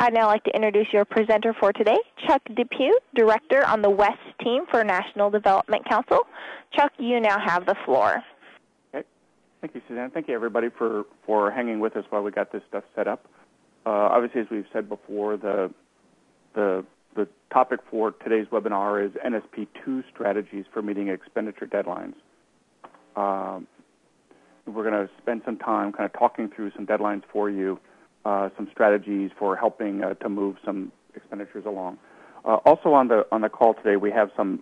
I'd now like to introduce your presenter for today, Chuck Depew, Director on the West Team for National Development Council. Chuck, you now have the floor. Okay. Thank you, Suzanne. Thank you, everybody, for hanging with us while we got this stuff set up. Obviously, as we've said before, the topic for today's webinar is NSP2 strategies for meeting expenditure deadlines. We're going to spend some time kind of talking through some deadlines for you, some strategies for helping to move some expenditures along. Also on the call today, we have some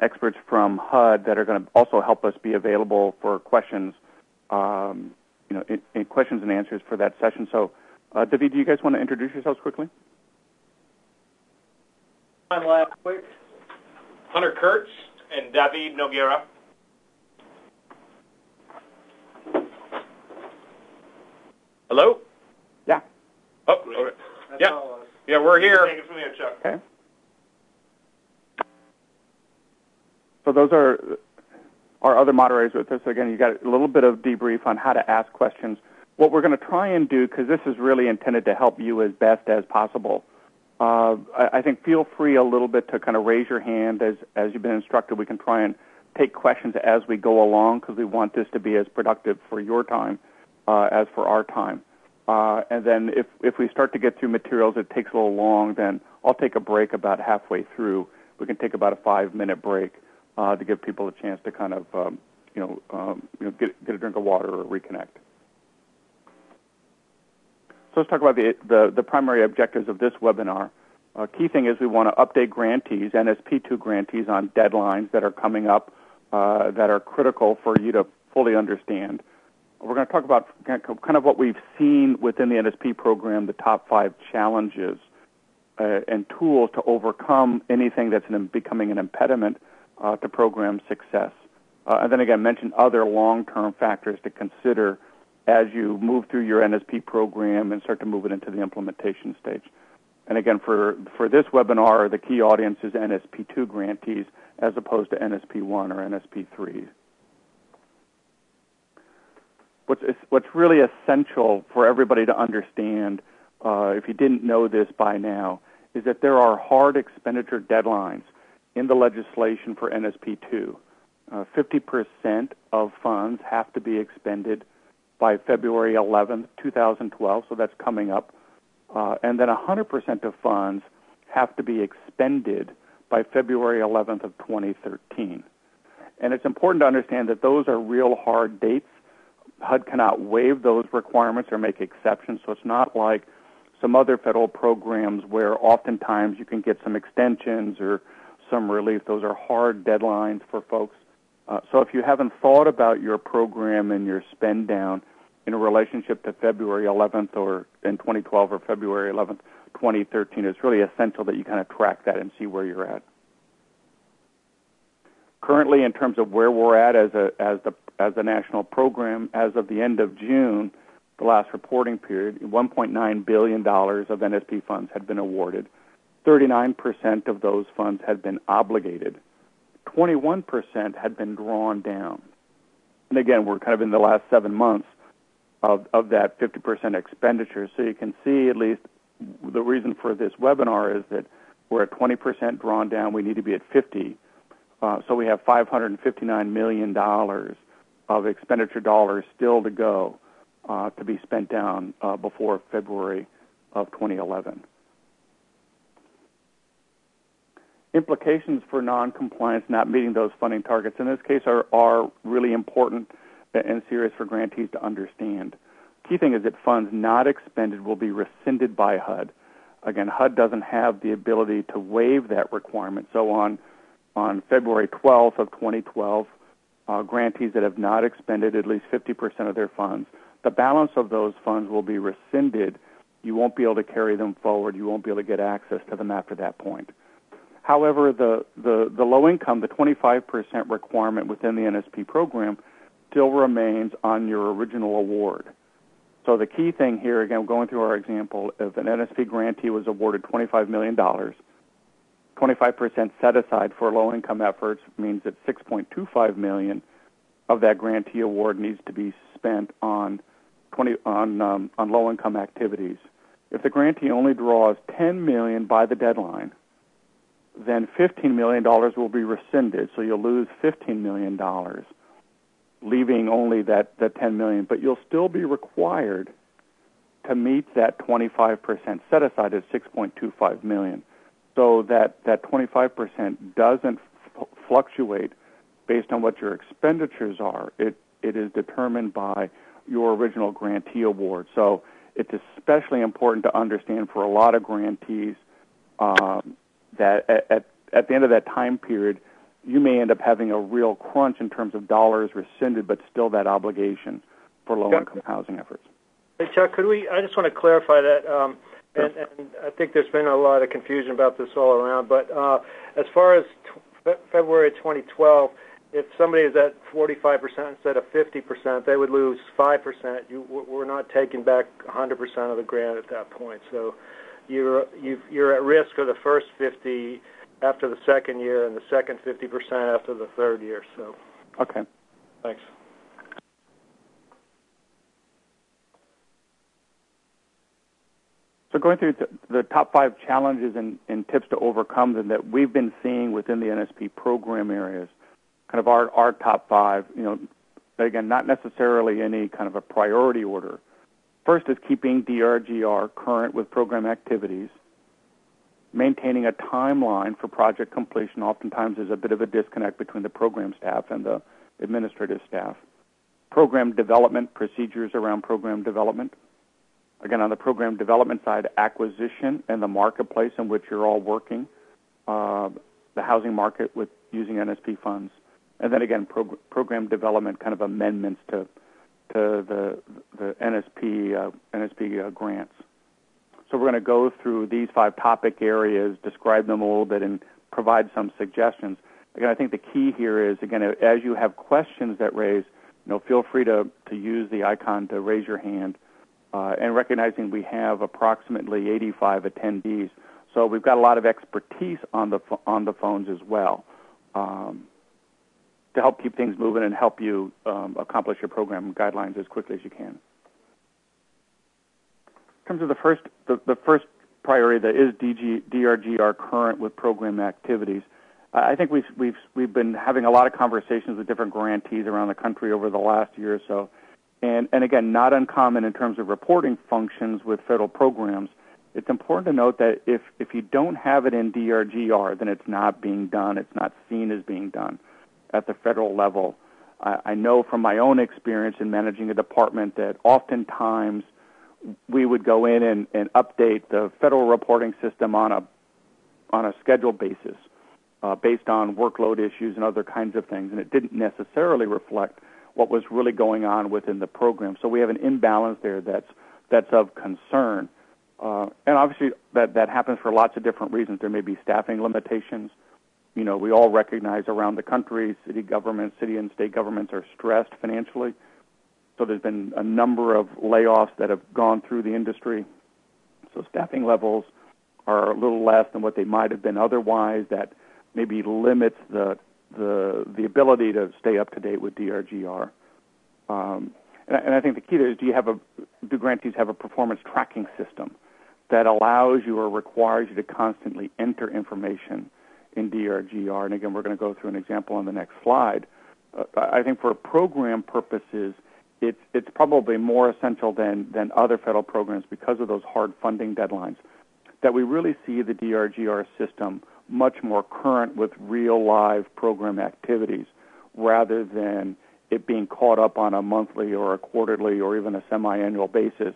experts from HUD that are going to also help us be available for questions, in questions and answers for that session. So, David, do you guys want to introduce yourselves quickly? Quick. Hunter Kurtz and David Noguera. Hello? Yeah. Oh, okay. Yeah, we're here. Take it from here, Chuck. Okay. So those are our other moderators with us. Again, you got a little bit of debrief on how to ask questions. What we're going to try and do, because this is really intended to help you as best as possible, I think feel free a little bit to kind of raise your hand as you've been instructed. We can try and take questions as we go along because we want this to be as productive for your time as for our time. And then if we start to get through materials, it takes a little long, then I'll take a break about halfway through. We can take about a 5-minute break to give people a chance to kind of, get a drink of water or reconnect. So let's talk about the primary objectives of this webinar. Key thing is we want to update grantees, NSP2 grantees, on deadlines that are coming up that are critical for you to fully understand. We're going to talk about kind of what we've seen within the NSP program, the top 5 challenges and tools to overcome anything that's becoming an impediment to program success. And then again, mention other long-term factors to consider as you move through your NSP program and start to move it into the implementation stage. And again, for this webinar, the key audience is NSP2 grantees as opposed to NSP1 or NSP3. What's really essential for everybody to understand, if you didn't know this by now, is that there are hard expenditure deadlines in the legislation for NSP2. 50% of funds have to be expended by February 11th, 2012, so that's coming up. And then 100% of funds have to be expended by February 11th of 2013. And it's important to understand that those are real hard dates. HUD cannot waive those requirements or make exceptions, so it's not like some other federal programs where oftentimes you can get some extensions or some relief. Those are hard deadlines for folks. So if you haven't thought about your program and your spend down in a relationship to February 11th or in 2012 or February 11th, 2013, it's really essential that you kind of track that and see where you're at. Currently, in terms of where we're at as a national program, as of the end of June, the last reporting period, $1.9 billion of NSP funds had been awarded. 39% of those funds had been obligated. 21% had been drawn down. And again, we're kind of in the last 7 months of that 50% expenditure. So you can see at least the reason for this webinar is that we're at 20% drawn down. We need to be at 50. So we have $559 million of expenditure dollars still to go to be spent down before February of 2011. Implications for noncompliance, not meeting those funding targets, in this case are really important and serious for grantees to understand. Key thing is that funds not expended will be rescinded by HUD. Again, HUD doesn't have the ability to waive that requirement. So on February 12th of 2012, grantees that have not expended at least 50% of their funds, the balance of those funds will be rescinded. You won't be able to carry them forward. You won't be able to get access to them after that point. However, the low income, the 25% requirement within the NSP program still remains on your original award. So the key thing here, again, going through our example, if an NSP grantee was awarded $25 million, 25% set aside for low-income efforts means that $6.25 million of that grantee award needs to be spent on low-income activities. If the grantee only draws $10 million by the deadline, then $15 million will be rescinded, so you'll lose $15 million, leaving only that $10 million. But you'll still be required to meet that 25% set aside at $6.25 million, so that 25% doesn't fluctuate based on what your expenditures are. It is determined by your original grantee award. So it's especially important to understand for a lot of grantees that at the end of that time period, you may end up having a real crunch in terms of dollars rescinded, but still that obligation for low-income housing efforts. Hey, Chuck, I just want to clarify that, and I think there's been a lot of confusion about this all around, but as far as February 2012, if somebody is at 45% instead of 50%, they would lose 5%. We're not taking back 100% of the grant at that point. So you're at risk for the first 50 after the second year and the second 50% after the third year. So okay, thanks. So going through the top 5 challenges and tips to overcome them that we've been seeing within the NSP program areas, kind of our top 5, again, not necessarily any kind of a priority order. First is keeping DRGR current with program activities. Maintaining a timeline for project completion. Oftentimes there's a bit of a disconnect between the program staff and the administrative staff. Program development, procedures around program development. Again, on the program development side, acquisition and the marketplace in which you're all working, the housing market with using NSP funds. And then again, program development kind of amendments to the NSP grants. So we're going to go through these 5 topic areas, describe them a little bit, and provide some suggestions. Again, I think the key here is, again, as you have questions that raise, feel free to use the icon to raise your hand, and recognizing we have approximately 85 attendees. So we've got a lot of expertise on the phones as well, to help keep things moving and help you accomplish your program guidelines as quickly as you can. In terms of the first priority, that is DRGR current with program activities. I think we've been having a lot of conversations with different grantees around the country over the last year or so, and again, not uncommon in terms of reporting functions with federal programs. It's important to note that if you don't have it in DRGR, then it's not being done. It's not seen as being done at the federal level. I know from my own experience in managing a department that oftentimes we would go in and update the federal reporting system on a scheduled basis, based on workload issues and other kinds of things, and it didn't necessarily reflect what was really going on within the program. So we have an imbalance there that's of concern, and obviously that happens for lots of different reasons. There may be staffing limitations. We all recognize around the country, city and state governments are stressed financially. So there's been a number of layoffs that have gone through the industry. So staffing levels are a little less than what they might have been otherwise. That maybe limits the ability to stay up to date with DRGR. And I think the key there is, do grantees have a performance tracking system that allows you or requires you to constantly enter information in DRGR? And again, we're going to go through an example on the next slide. I think for program purposes, it's probably more essential than other federal programs because of those hard funding deadlines, that we really see the DRGR system much more current with real live program activities rather than it being caught up on a monthly or a quarterly or even a semi-annual basis.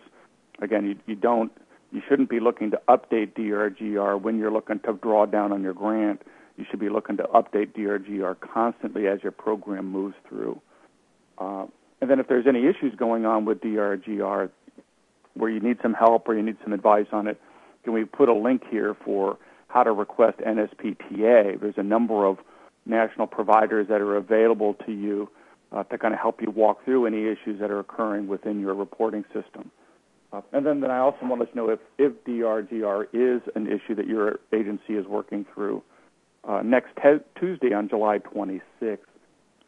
Again, you shouldn't be looking to update DRGR when you're looking to draw down on your grant. You should be looking to update DRGR constantly as your program moves through. And then if there's any issues going on with DRGR where you need some help or you need some advice on it, can we put a link here for how to request NSPTA? There's a number of national providers that are available to you to kind of help you walk through any issues that are occurring within your reporting system. And then I also want to let you know if DRGR is an issue that your agency is working through. Next Tuesday on July 26th,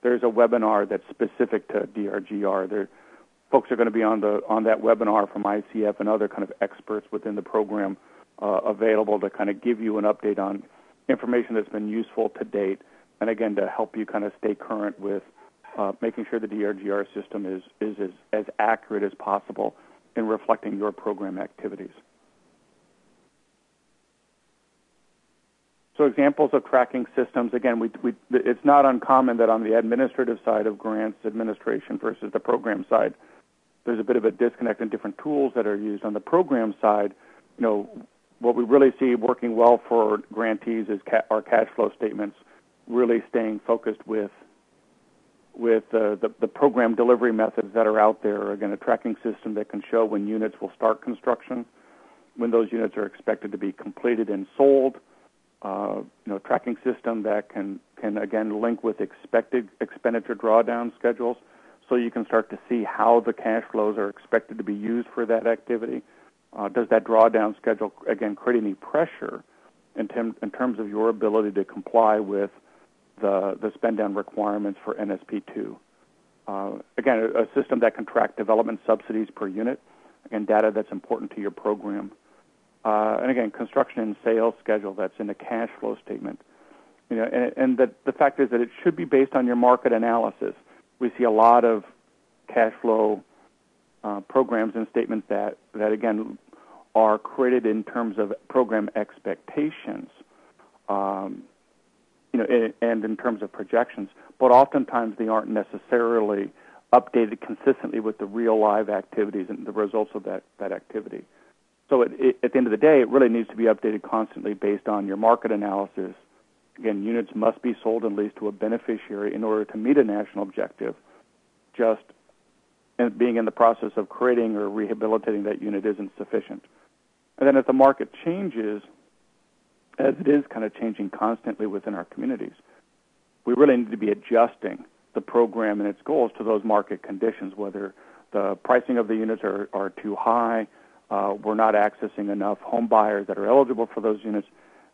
there's a webinar that's specific to DRGR. folks are going to be on that webinar from ICF and other kind of experts within the program available to kind of give you an update on information that's been useful to date, and again to help you kind of stay current with making sure the DRGR system is as accurate as possible in reflecting your program activities. So examples of tracking systems, again, it's not uncommon that on the administrative side of grants administration versus the program side, there's a bit of a disconnect in different tools that are used. On the program side, what we really see working well for grantees is our cash flow statements, really staying focused with the program delivery methods that are out there. Again, a tracking system that can show when units will start construction, when those units are expected to be completed and sold. Tracking system that can again link with expected expenditure drawdown schedules, so you can start to see how the cash flows are expected to be used for that activity. Does that drawdown schedule again create any pressure in terms of your ability to comply with the spend down requirements for NSP2? Again, a system that can track development subsidies per unit, again, data that's important to your program. And again, construction and sales schedule that's in the cash flow statement. And the fact is that it should be based on your market analysis. We see a lot of cash flow programs and statements that again are created in terms of program expectations, and in terms of projections, but oftentimes they aren't necessarily updated consistently with the real live activities and the results of that activity. So at the end of the day, it really needs to be updated constantly based on your market analysis. Again, units must be sold and leased to a beneficiary in order to meet a national objective. Just being in the process of creating or rehabilitating that unit isn't sufficient. And then as the market changes, as it is kind of changing constantly within our communities, we really need to be adjusting the program and its goals to those market conditions, whether the pricing of the units are too high, we're not accessing enough home buyers that are eligible for those units.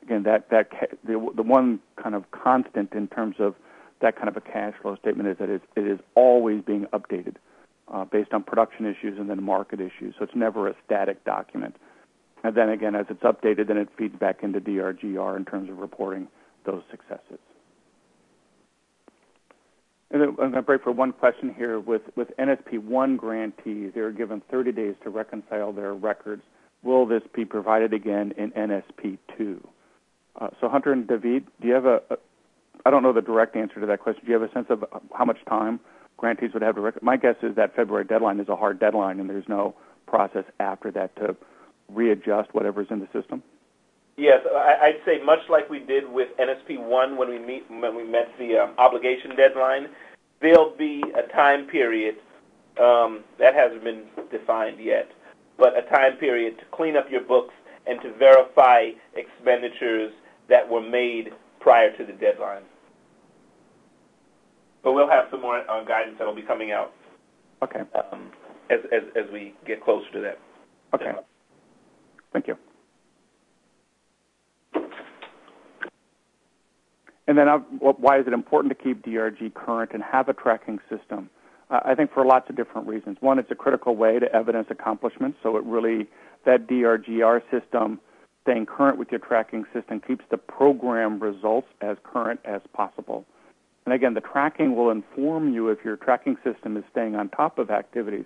Again, the one kind of constant in terms of that kind of a cash flow statement is that it is always being updated based on production issues and then market issues. So it's never a static document. And then again, as it's updated, then it feeds back into DRGR in terms of reporting those successes. And I'm going to break for one question here. With NSP1 grantees, they are given 30 days to reconcile their records. Will this be provided again in NSP2? So Hunter and David, do you have I don't know the direct answer to that question. Do you have a sense of how much time grantees would have to record? My guess is that February deadline is a hard deadline, and there's no process after that to readjust whatever's in the system. Yes, I'd say much like we did with NSP1 when we met the obligation deadline, there'll be a time period that hasn't been defined yet, but a time period to clean up your books and to verify expenditures that were made prior to the deadline. But we'll have some more guidance that will be coming out. Okay. As we get closer to that. Okay. Thank you. And then why is it important to keep DRG current and have a tracking system? I think for lots of different reasons. One, it's a critical way to evidence accomplishments, so that DRGR system, staying current with your tracking system, keeps the program results as current as possible. And again, the tracking will inform you if your tracking system is staying on top of activities.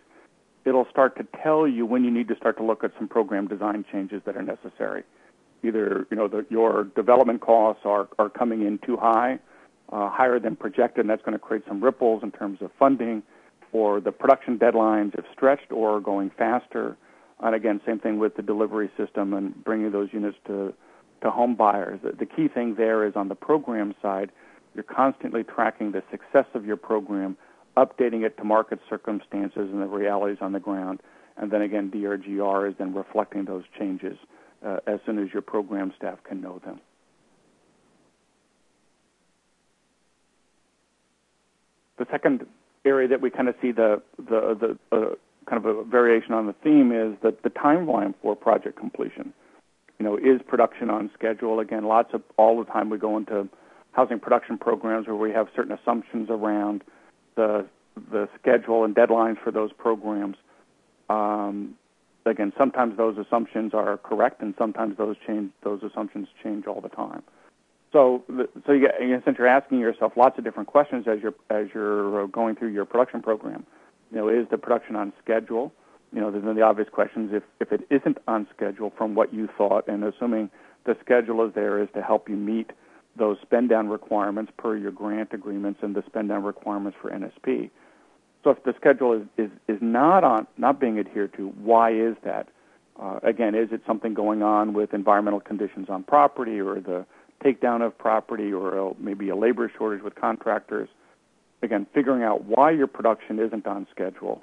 It'll start to tell you when you need to start to look at some program design changes that are necessary. Either your development costs are coming in too high, higher than projected, and that's going to create some ripples in terms of funding, or the production deadlines have stretched or are going faster. And again, same thing with the delivery system and bringing those units to home buyers. The key thing there is on the program side, you're constantly tracking the success of your program, updating it to market circumstances and the realities on the ground. And then again, DRGR is then reflecting those changes as soon as your program staff can know them. The second area that we kind of see the kind of a variation on the theme is that the timeline for project completion. Is production on schedule? Again, all the time we go into housing production programs where we have certain assumptions around the the schedule and deadlines for those programs. Again, sometimes those assumptions are correct, and sometimes those assumptions change all the time. So since you're asking yourself lots of different questions as you're going through your production program, is the production on schedule? Then the obvious question is if it isn't on schedule from what you thought, and assuming the schedule is there is to help you meet those spend down requirements per your grant agreements and the spend down requirements for NSP. So if the schedule is not being adhered to, why is that? Again, is it something going on with environmental conditions on property, or the takedown of property, or maybe a labor shortage with contractors? Again, figuring out why your production isn't on schedule,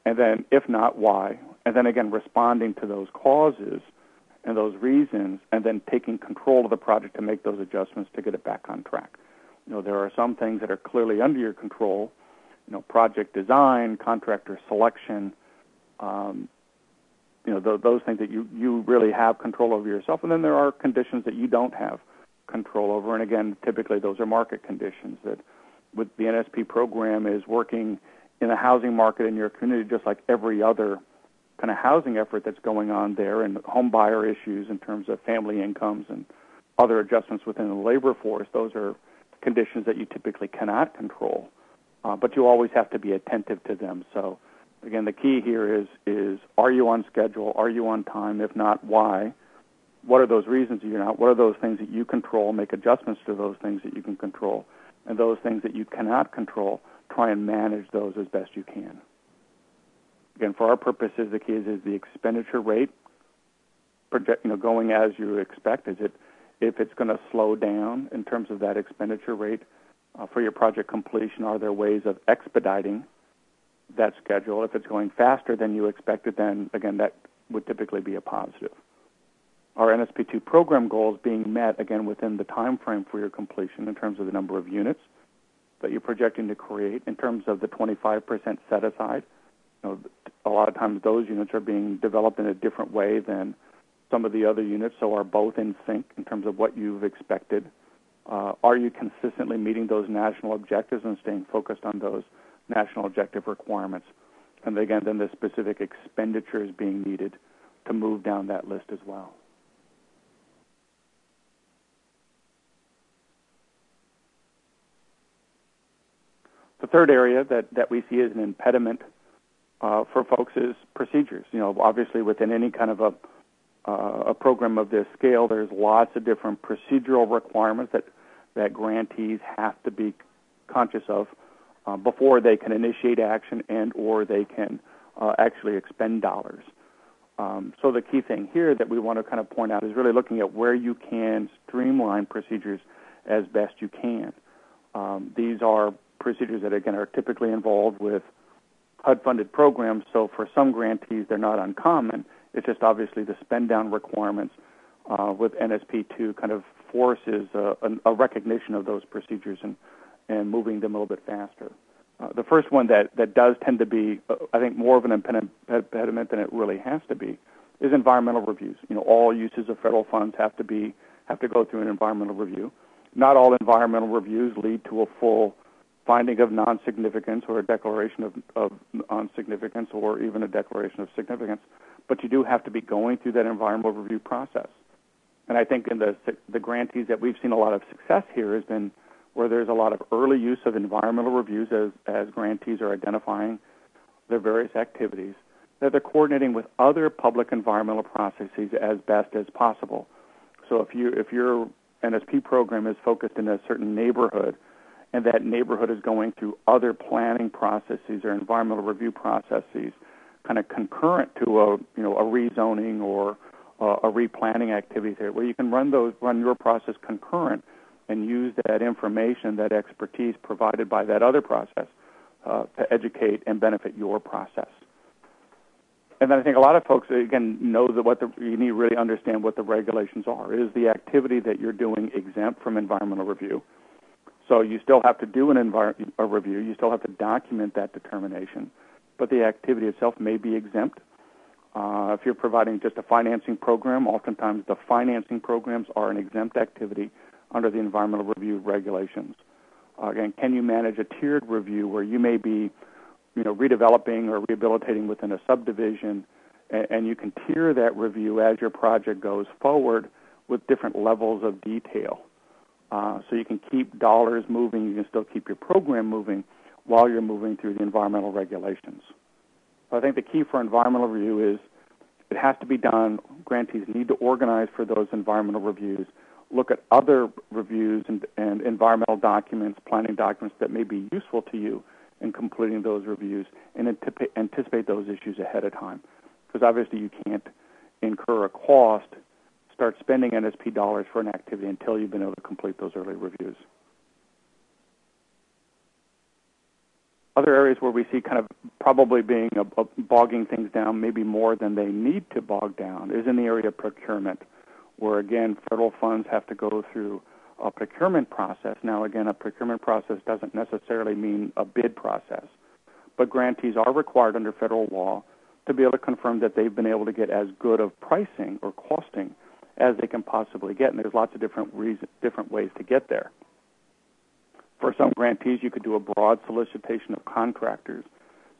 and then if not, why, and then again responding to those causes and those reasons, and then taking control of the project to make those adjustments to get it back on track. There are some things that are clearly under your control, project design, contractor selection, those things that you really have control over yourself, and then there are conditions that you don't have control over, and again, typically those are market conditions that with the NSP program is working in the housing market in your community just like every other kind of housing effort that's going on there, and home buyer issues in terms of family incomes and other adjustments within the labor force. Those are conditions that you typically cannot control, but you always have to be attentive to them. So again, the key here is are you on schedule? Are you on time? If not, why? What are those reasons that you're not? What are those things that you control? Make adjustments to those things that you can control. And those things that you cannot control, try and manage those as best you can. Again, for our purposes, the key is the expenditure rate going as you expect? If it's going to slow down in terms of that expenditure rate for your project completion, are there ways of expediting that schedule? If it's going faster than you expected, then again, that would typically be a positive. Our NSP2 program goals being met, again, within the time frame for your completion in terms of the number of units that you're projecting to create, in terms of the 25% set aside. A lot of times those units are being developed in a different way than some of the other units, so are both in sync in terms of what you've expected. Are you consistently meeting those national objectives and staying focused on those national objective requirements? And again, then the specific expenditures being needed to move down that list as well. The third area that we see as an impediment for folks is procedures. Obviously within any kind of a program of this scale, there's lots of different procedural requirements that grantees have to be conscious of before they can initiate action and or they can actually expend dollars. So the key thing here that we want to kind of point out is really looking at where you can streamline procedures as best you can. These are procedures that, again, are typically involved with HUD-funded programs, so for some grantees, they're not uncommon. It's just obviously the spend-down requirements with NSP2 kind of forces a recognition of those procedures and moving them a little bit faster. The first one that does tend to be, I think, more of an impediment than it really has to be is environmental reviews. All uses of federal funds have to go through an environmental review. Not all environmental reviews lead to a full finding of non-significance or a declaration of non-significance or even a declaration of significance, but you do have to be going through that environmental review process. And I think in the grantees that we've seen a lot of success here has been where there's a lot of early use of environmental reviews as grantees are identifying their various activities, that they're coordinating with other public environmental processes as best as possible. So if your NSP program is focused in a certain neighborhood, and that neighborhood is going through other planning processes or environmental review processes, kind of concurrent to a rezoning or a replanning activity there, where you can run your process concurrent and use that information, that expertise provided by that other process to educate and benefit your process. And then I think a lot of folks, again, know that you need to really understand what the regulations are. Is the activity that you're doing exempt from environmental review? So you still have to do a review. You still have to document that determination. But the activity itself may be exempt. If you're providing just a financing program, oftentimes the financing programs are an exempt activity under the environmental review regulations. Again, can you manage a tiered review where you may be redeveloping or rehabilitating within a subdivision, and you can tier that review as your project goes forward with different levels of detail. So you can keep dollars moving, you can still keep your program moving while you're moving through the environmental regulations. So I think the key for environmental review is it has to be done. Grantees need to organize for those environmental reviews, look at other reviews and environmental documents, planning documents that may be useful to you in completing those reviews, and anticipate those issues ahead of time. Because obviously you can't incur a cost, start spending NSP dollars for an activity until you've been able to complete those early reviews. Other areas where we see kind of probably being bogging things down maybe more than they need to bog down is in the area of procurement, where, again, federal funds have to go through a procurement process. Now, again, a procurement process doesn't necessarily mean a bid process, but grantees are required under federal law to be able to confirm that they've been able to get as good of pricing or costing as they can possibly get, and there's lots of different ways to get there. For some grantees, you could do a broad solicitation of contractors.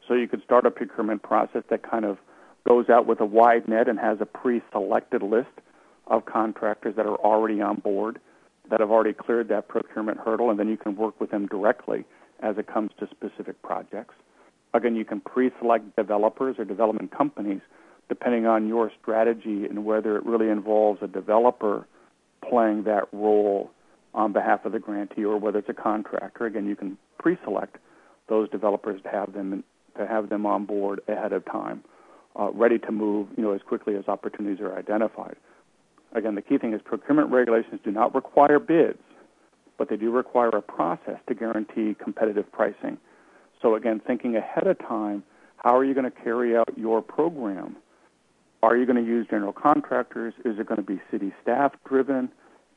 So you could start a procurement process that kind of goes out with a wide net and has a pre-selected list of contractors that are already on board, that have already cleared that procurement hurdle, and then you can work with them directly as it comes to specific projects. Again, you can pre-select developers or development companies depending on your strategy and whether it really involves a developer playing that role on behalf of the grantee or whether it's a contractor. Again, you can pre-select those developers to have them on board ahead of time, ready to move as quickly as opportunities are identified. Again, the key thing is procurement regulations do not require bids, but they do require a process to guarantee competitive pricing. So again, thinking ahead of time, how are you going to carry out your program? Are you going to use general contractors? Is it going to be city staff driven?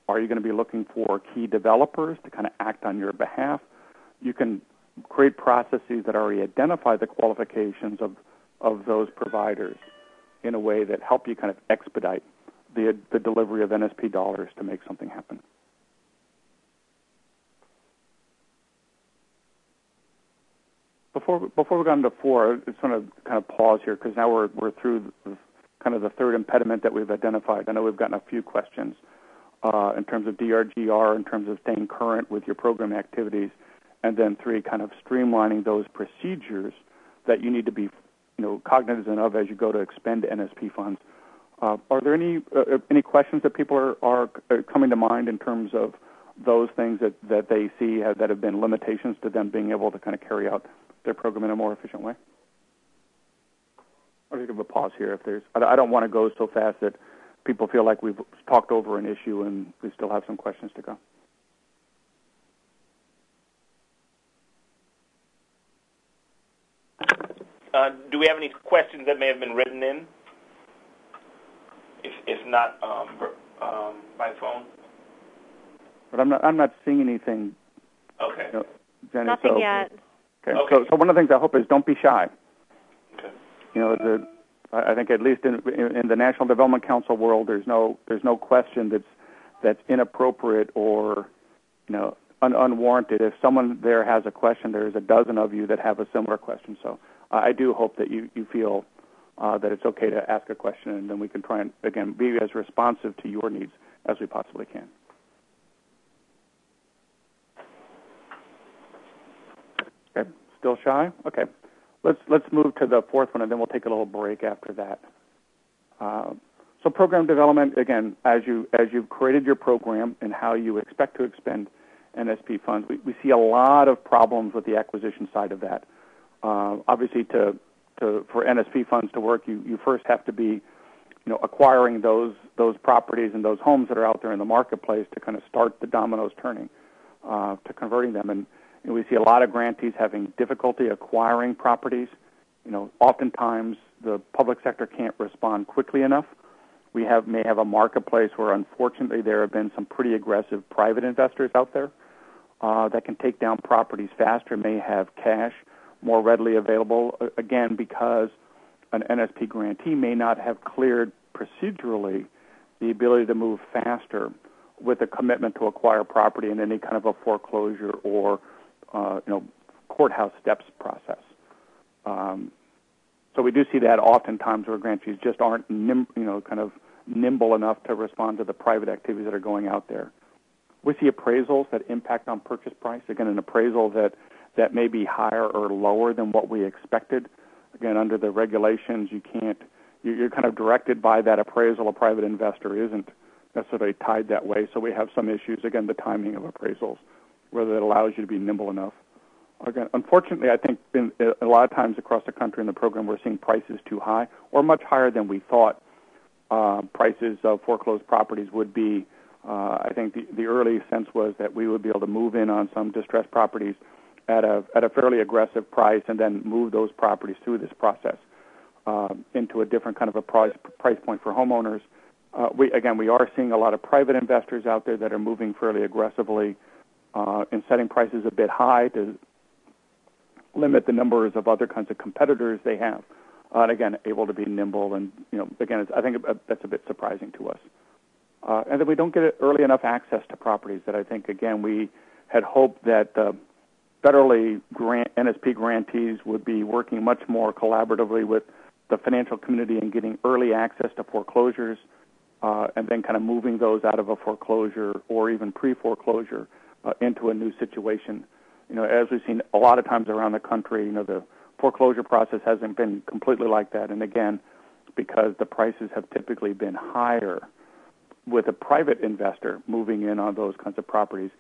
Are you going to be looking for key developers to kind of act on your behalf? You can create processes that already identify the qualifications of those providers in a way that help you kind of expedite the delivery of NSP dollars to make something happen. Before we go on to 4, I just want to kind of pause here because now we're through kind of the third impediment that we've identified. I know we've gotten a few questions in terms of DRGR, in terms of staying current with your program activities, and then 3, kind of streamlining those procedures that you need to be cognizant of as you go to expend NSP funds. Are there any questions that people are coming to mind in terms of those things that they see that have been limitations to them being able to kind of carry out their program in a more efficient way? I'll just give a pause here. If there's, I don't want to go so fast that people feel like we've talked over an issue and we still have some questions to go. Do we have any questions that may have been written in? If not, by phone. But I'm not seeing anything. Okay. Jenny, Nothing yet. Okay. So one of the things I hope is don't be shy. Okay. I think at least in the National Development Council world, there's no question that's inappropriate or unwarranted. If someone there has a question, there's a dozen of you that have a similar question. So I do hope that you feel that it's okay to ask a question, and then we can try and again be as responsive to your needs as we possibly can. Okay. Still shy? Okay. Let's move to the 4th one, and then we'll take a little break after that. So program development, again, as you've created your program and how you expect to expend NSP funds, we see a lot of problems with the acquisition side of that. Obviously, for NSP funds to work, you first have to be acquiring those properties and those homes that are out there in the marketplace to kind of start the dominoes turning to converting them. And we see a lot of grantees having difficulty acquiring properties. Oftentimes the public sector can't respond quickly enough. We may have a marketplace where, unfortunately, there have been some pretty aggressive private investors out there that can take down properties faster, may have cash more readily available, again, because an NSP grantee may not have cleared procedurally the ability to move faster with a commitment to acquire property in any kind of a foreclosure or courthouse steps process. So we do see that oftentimes where grantees just aren't kind of nimble enough to respond to the private activities that are going out there. We see appraisals that impact on purchase price. Again, an appraisal that may be higher or lower than what we expected. Again, under the regulations, you're kind of directed by that appraisal. A private investor isn't necessarily tied that way. So we have some issues, again, the timing of appraisals, whether it allows you to be nimble enough. Again, unfortunately, I think a lot of times across the country in the program, we're seeing prices too high or much higher than we thought prices of foreclosed properties would be. I think the early sense was that we would be able to move in on some distressed properties at a fairly aggressive price and then move those properties through this process into a different kind of a price point for homeowners. We are seeing a lot of private investors out there that are moving fairly aggressively and setting prices a bit high to limit the numbers of other kinds of competitors they have. And again, able to be nimble. And, I think that's a bit surprising to us. And then we don't get early enough access to properties that I think, again, we had hoped that federally NSP grantees would be working much more collaboratively with the financial community and getting early access to foreclosures and then kind of moving those out of a foreclosure or even pre-foreclosure into a new situation. As we've seen a lot of times around the country, the foreclosure process hasn't been completely like that. And again, because the prices have typically been higher with a private investor moving in on those kinds of properties,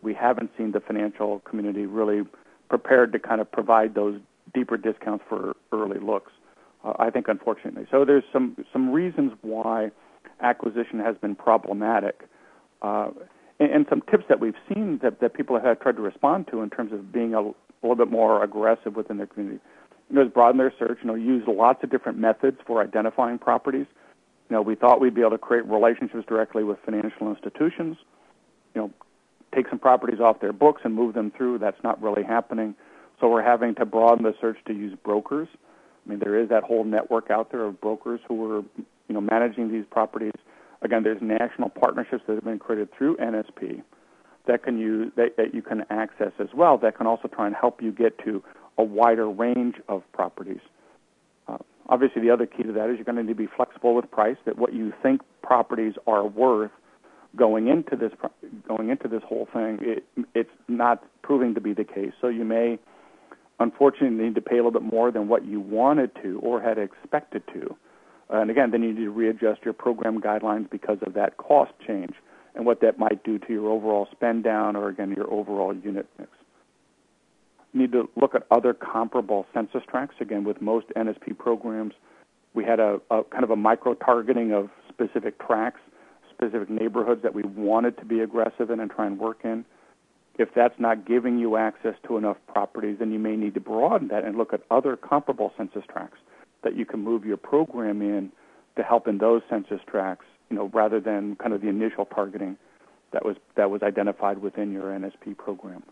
we haven't seen the financial community really prepared to kind of provide those deeper discounts for early looks, I think, unfortunately. So there's some reasons why acquisition has been problematic. And some tips that we've seen that people have tried to respond to in terms of being a little bit more aggressive within their community. Is broaden their search, use lots of different methods for identifying properties. We thought we'd be able to create relationships directly with financial institutions, take some properties off their books and move them through. That's not really happening. So we're having to broaden the search to use brokers. There is that whole network out there of brokers who are, managing these properties. Again, there's national partnerships that have been created through NSP that you can access as well, that can also try and help you get to a wider range of properties. Obviously, the other key to that is you're going to need to be flexible with price, that what you think properties are worth going into this whole thing, it's not proving to be the case. So you may, unfortunately, need to pay a little bit more than what you wanted to or had expected to. And again, then you need to readjust your program guidelines because of that cost change and what that might do to your overall spend down or, again, your overall unit mix. You need to look at other comparable census tracts. Again, with most NSP programs, we had a kind of a micro-targeting of specific tracts, specific neighborhoods that we wanted to be aggressive in and try and work in. If that's not giving you access to enough properties, then you may need to broaden that and look at other comparable census tracts that you can move your program in to help in those census tracts, rather than kind of the initial targeting that was identified within your NSP program.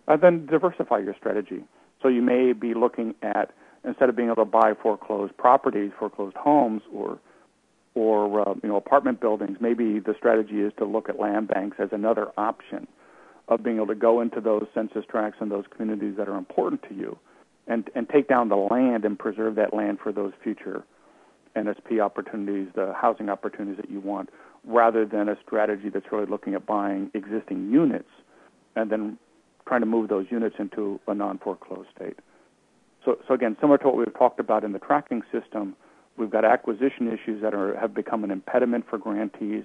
And then diversify your strategy. So you may be looking at, instead of being able to buy foreclosed properties, foreclosed homes, or apartment buildings, maybe the strategy is to look at land banks as another option of being able to go into those census tracts and those communities that are important to you and take down the land and preserve that land for those future NSP opportunities, the housing opportunities that you want, rather than a strategy that's really looking at buying existing units and then trying to move those units into a non-foreclosed state. So again, similar to what we've talked about in the tracking system, we've got acquisition issues that have become an impediment for grantees.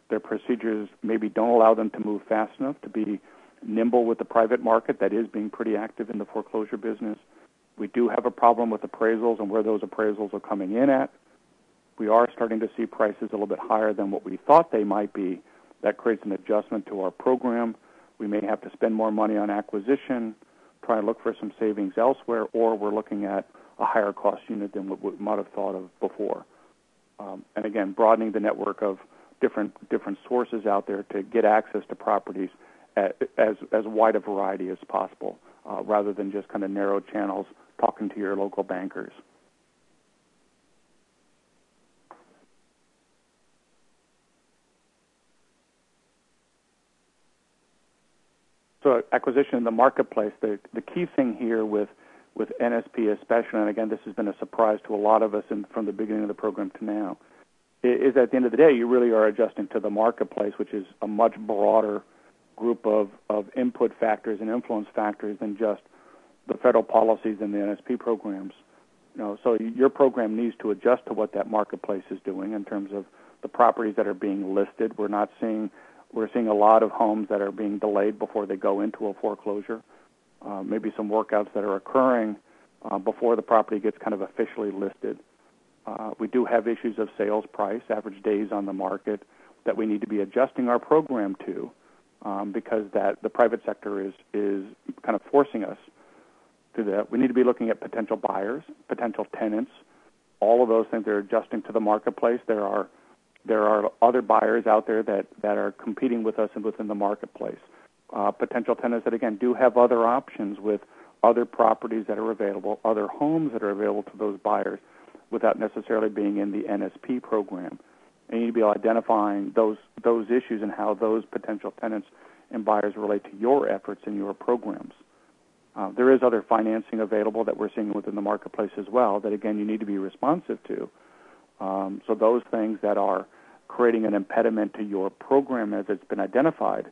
Their procedures maybe don't allow them to move fast enough to be nimble with the private market that is being pretty active in the foreclosure business. We do have a problem with appraisals and where those appraisals are coming in at. We are starting to see prices a little bit higher than what we thought they might be. That creates an adjustment to our program. We may have to spend more money on acquisition, try and look for some savings elsewhere, or we're looking at a higher cost unit than what we might have thought of before. And again, broadening the network of different sources out there to get access to properties as wide a variety as possible, rather than just kind of narrow channels talking to your local bankers. So acquisition in the marketplace, the key thing here with with NSP especially, and again, this has been a surprise to a lot of us from the beginning of the program to now, is at the end of the day, you really are adjusting to the marketplace, which is a much broader group of input factors and influence factors than just the federal policies and the NSP programs. So your program needs to adjust to what that marketplace is doing in terms of the properties that are being listed. We're seeing a lot of homes that are being delayed before they go into a foreclosure. Maybe some workouts that are occurring before the property gets kind of officially listed. We do have issues of sales price, average days on the market, that we need to be adjusting our program to because the private sector is kind of forcing us to that. We need to be looking at potential buyers, potential tenants, all of those things. They're adjusting to the marketplace. There are other buyers out there that are competing with us and within the marketplace. Potential tenants that, again, do have other options with other properties that are available, other homes that are available to those buyers without necessarily being in the NSP program. And you need to be identifying those issues and how those potential tenants and buyers relate to your efforts and your programs. There is other financing available that we're seeing within the marketplace as well that, again, you need to be responsive to. So those things that are creating an impediment to your program as it's been identified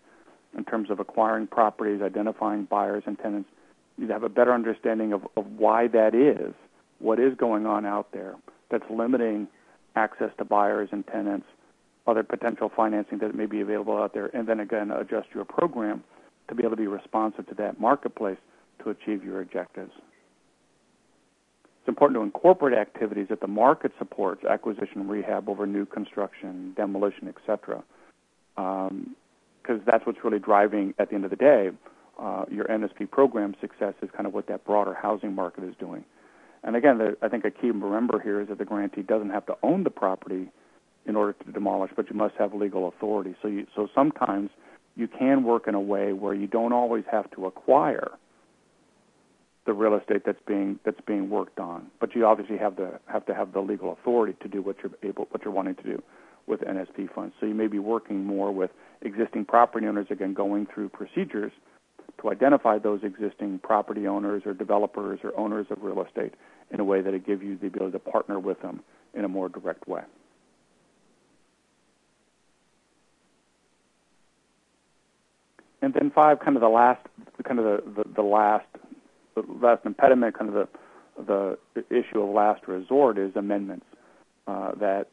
in terms of acquiring properties, identifying buyers and tenants, you have a better understanding of why that is, what is going on out there that's limiting access to buyers and tenants, other potential financing that may be available out there, and then, again, adjust your program to be able to be responsive to that marketplace to achieve your objectives. It's important to incorporate activities that the market supports, acquisition, rehab over new construction, demolition, etc., because that's what's really driving, at the end of the day, your NSP program success is kind of what that broader housing market is doing. And again, I think a key to remember here is that the grantee doesn't have to own the property in order to demolish, but you must have legal authority. So sometimes you can work in a way where you don't always have to acquire the real estate that's being worked on, but you obviously have to have the legal authority to do what you're wanting to do with NSP funds. So you may be working more with existing property owners, again, going through procedures to identify those existing property owners or developers or owners of real estate in a way that it gives you the ability to partner with them in a more direct way. And then 5, kind of the last impediment, kind of the issue of last resort is amendments. That,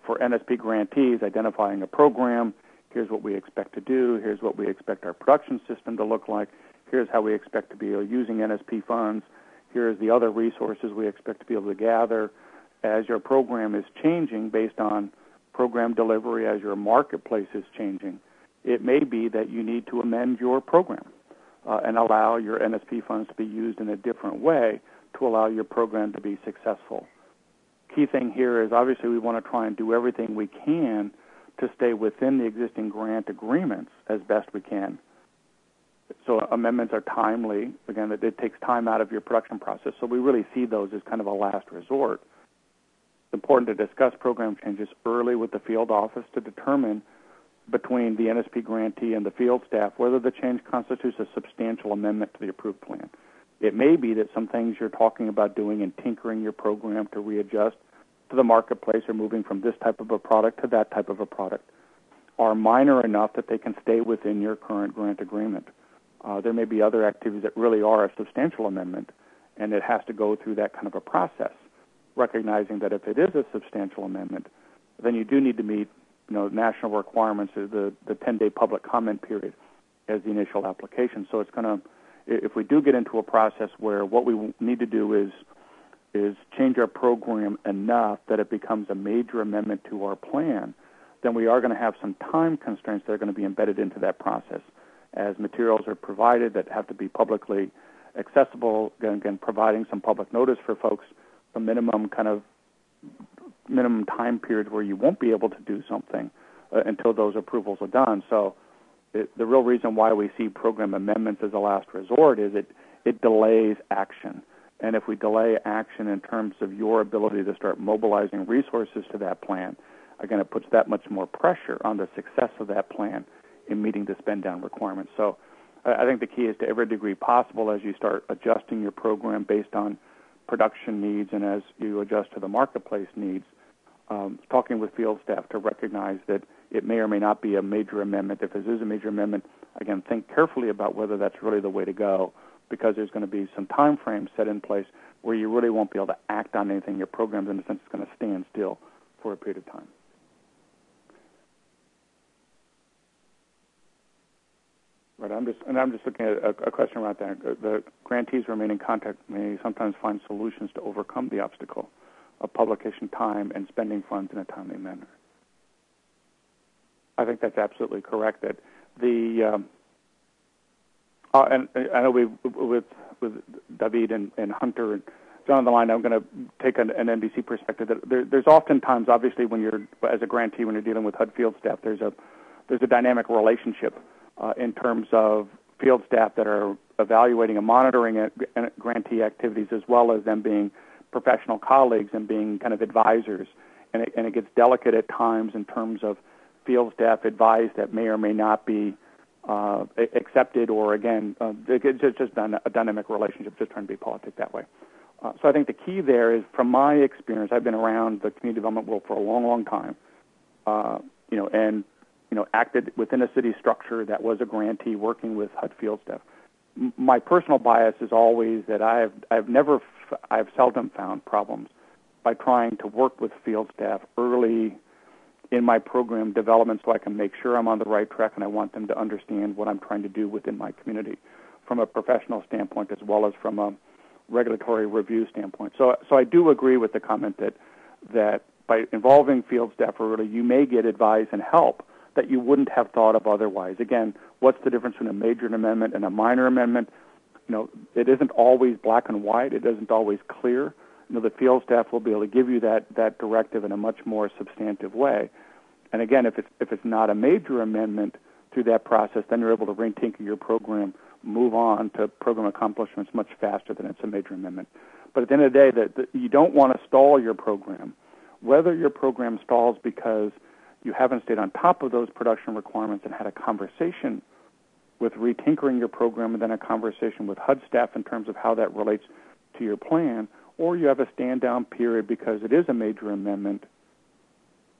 for NSP grantees, identifying a program, here's what we expect to do, here's what we expect our production system to look like, here's how we expect to be using NSP funds, here's the other resources we expect to be able to gather. As your program is changing based on program delivery, as your marketplace is changing, it may be that you need to amend your program and allow your NSP funds to be used in a different way to allow your program to be successful. Key thing here is obviously we want to try and do everything we can to stay within the existing grant agreements as best we can. So amendments are timely. Again, it takes time out of your production process. So we really see those as kind of a last resort. It's important to discuss program changes early with the field office to determine between the NSP grantee and the field staff whether the change constitutes a substantial amendment to the approved plan. It may be that some things you're talking about doing and tinkering your program to readjust to the marketplace or moving from this type of a product to that type of a product are minor enough that they can stay within your current grant agreement. There may be other activities that really are a substantial amendment, and it has to go through that kind of a process, recognizing that if it is a substantial amendment, then you do need to meet national requirements of the 10-day public comment period as the initial application. So it's going to, if we do get into a process where what we need to do is change our program enough that it becomes a major amendment to our plan, then we are going to have some time constraints that are going to be embedded into that process as materials are provided that have to be publicly accessible, again providing some public notice for folks, the minimum time periods where you won't be able to do something until those approvals are done. So the real reason why we see program amendments as a last resort is it delays action. And if we delay action in terms of your ability to start mobilizing resources to that plan, again, it puts that much more pressure on the success of that plan in meeting the spend down requirements. So I think the key is to every degree possible as you start adjusting your program based on production needs and as you adjust to the marketplace needs, talking with field staff to recognize that it may or may not be a major amendment. If this is a major amendment, again, think carefully about whether that's really the way to go, because there's going to be some time frames set in place where you really won't be able to act on anything. Your program's, in a sense, is going to stand still for a period of time. Right, I'm just looking at a question around that. The grantees remain in contact may sometimes find solutions to overcome the obstacle of publication time and spending funds in a timely manner. I think that's absolutely correct. That the and I know with David and Hunter and John on the line, I'm going to take an NBC perspective. That there's oftentimes, obviously, when you're as a grantee, when you're dealing with HUD field staff, there's a dynamic relationship in terms of field staff that are evaluating and monitoring grantee activities, as well as them being professional colleagues and being kind of advisors. And it gets delicate at times in terms of field staff advice that may or may not be accepted, or again, it's just a dynamic relationship, just trying to be politic that way. So I think the key there is, from my experience, I've been around the community development world for a long, long time, and acted within a city structure that was a grantee working with HUD field staff. My personal bias is always that I've seldom found problems by trying to work with field staff early in my program development, so I can make sure I'm on the right track, and I want them to understand what I'm trying to do within my community from a professional standpoint as well as from a regulatory review standpoint. So I do agree with the comment that by involving field staff early, you may get advice and help that you wouldn't have thought of otherwise. Again, what's the difference between a major amendment and a minor amendment? It isn't always black and white. It isn't always clear. The field staff will be able to give you that directive in a much more substantive way. And again, if it's not a major amendment through that process, then you're able to retinker your program, move on to program accomplishments much faster than it's a major amendment. But at the end of the day, you don't want to stall your program. Whether your program stalls because you haven't stayed on top of those production requirements and had a conversation with retinkering your program and then a conversation with HUD staff in terms of how that relates to your plan, or you have a stand-down period because it is a major amendment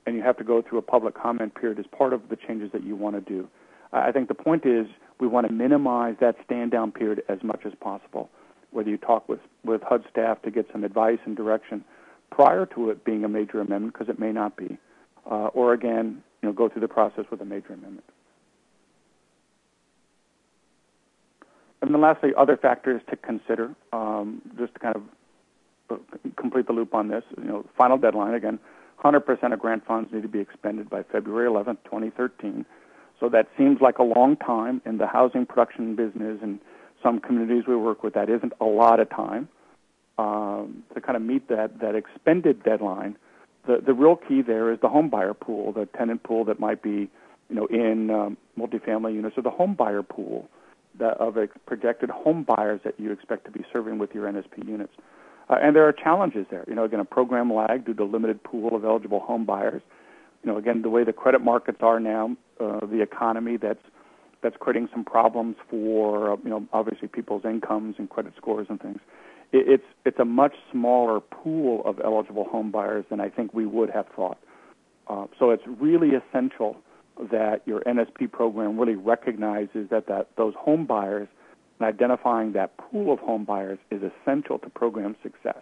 and you have to go through a public comment period as part of the changes that you want to do. I think the point is we want to minimize that stand-down period as much as possible, whether you talk with HUD staff to get some advice and direction prior to it being a major amendment, because it may not be, or again, go through the process with a major amendment. And then lastly, other factors to consider, just to kind of complete the loop on this. Final deadline, again, 100% of grant funds need to be expended by February 11th, 2013. So that seems like a long time in the housing production business, and some communities we work with, that isn't a lot of time to kind of meet that expended deadline. The real key there is the home buyer pool, the tenant pool that might be, in multifamily units, or the home buyer pool of projected home buyers that you expect to be serving with your NSP units. And there are challenges there. Again, a program lag due to limited pool of eligible home buyers. Again, the way the credit markets are now, the economy that's creating some problems for, obviously people's incomes and credit scores and things. It's a much smaller pool of eligible home buyers than I think we would have thought. So it's really essential that your NSP program really recognizes that those home buyers and identifying that pool of home buyers is essential to program success.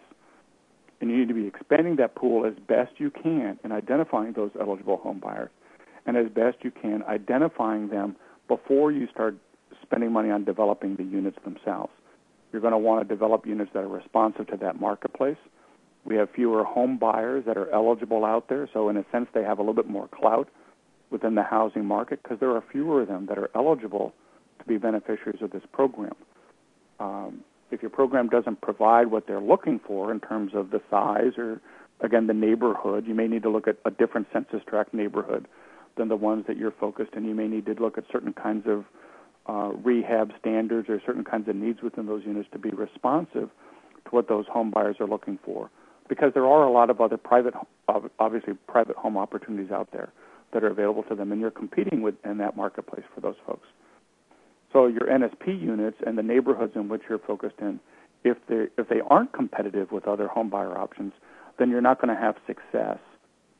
And you need to be expanding that pool as best you can in identifying those eligible home buyers, and as best you can identifying them before you start spending money on developing the units themselves. You're going to want to develop units that are responsive to that marketplace. We have fewer home buyers that are eligible out there, so in a sense they have a little bit more clout within the housing market because there are fewer of them that are eligible to be beneficiaries of this program. If your program doesn't provide what they're looking for in terms of the size or, again, the neighborhood, you may need to look at a different census tract neighborhood than the ones that you're focused in. You may need to look at certain kinds of rehab standards or certain kinds of needs within those units to be responsive to what those home buyers are looking for, because there are a lot of other private home opportunities out there that are available to them, and you're competing in that marketplace for those folks. So your NSP units and the neighborhoods in which you're focused in, if they aren't competitive with other home buyer options, then you're not going to have success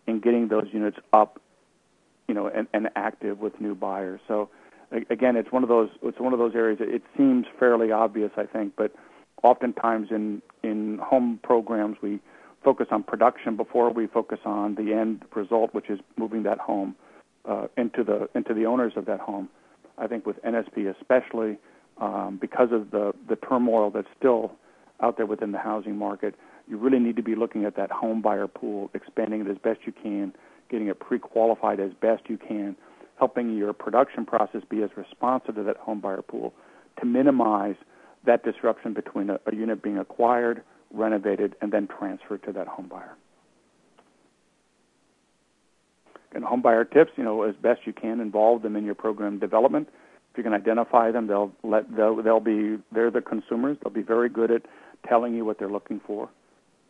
in getting those units up, and active with new buyers. So again, it's one of those areas. It seems fairly obvious, I think, but oftentimes in home programs we focus on production before we focus on the end result, which is moving that home into the owners of that home. I think with NSP especially, because of the turmoil that's still out there within the housing market, you really need to be looking at that home buyer pool, expanding it as best you can, getting it pre-qualified as best you can, helping your production process be as responsive to that home buyer pool to minimize that disruption between a unit being acquired, renovated, and then transferred to that home buyer. And home buyer tips, as best you can, involve them in your program development. If you can identify them, they're the consumers. They'll be very good at telling you what they're looking for.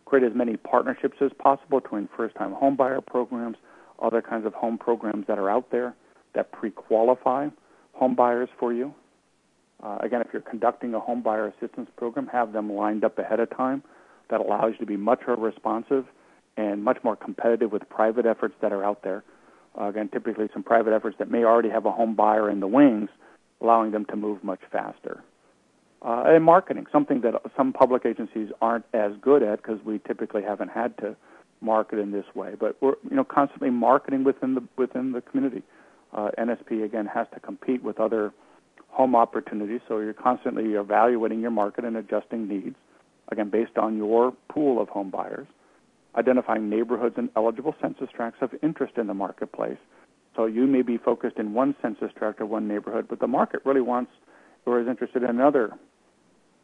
Create as many partnerships as possible between first-time home buyer programs, other kinds of home programs that are out there that pre-qualify home buyers for you. Again, if you're conducting a home buyer assistance program, have them lined up ahead of time. That allows you to be much more responsive and much more competitive with private efforts that are out there. Again, typically some private efforts that may already have a home buyer in the wings, allowing them to move much faster. And marketing, something that some public agencies aren't as good at because we typically haven't had to market in this way. But we're constantly marketing within the community. NSP again has to compete with other home opportunities, so you're constantly evaluating your market and adjusting needs, again based on your pool of home buyers. Identifying neighborhoods and eligible census tracts of interest in the marketplace. So you may be focused in one census tract or one neighborhood, but the market really wants or is interested in another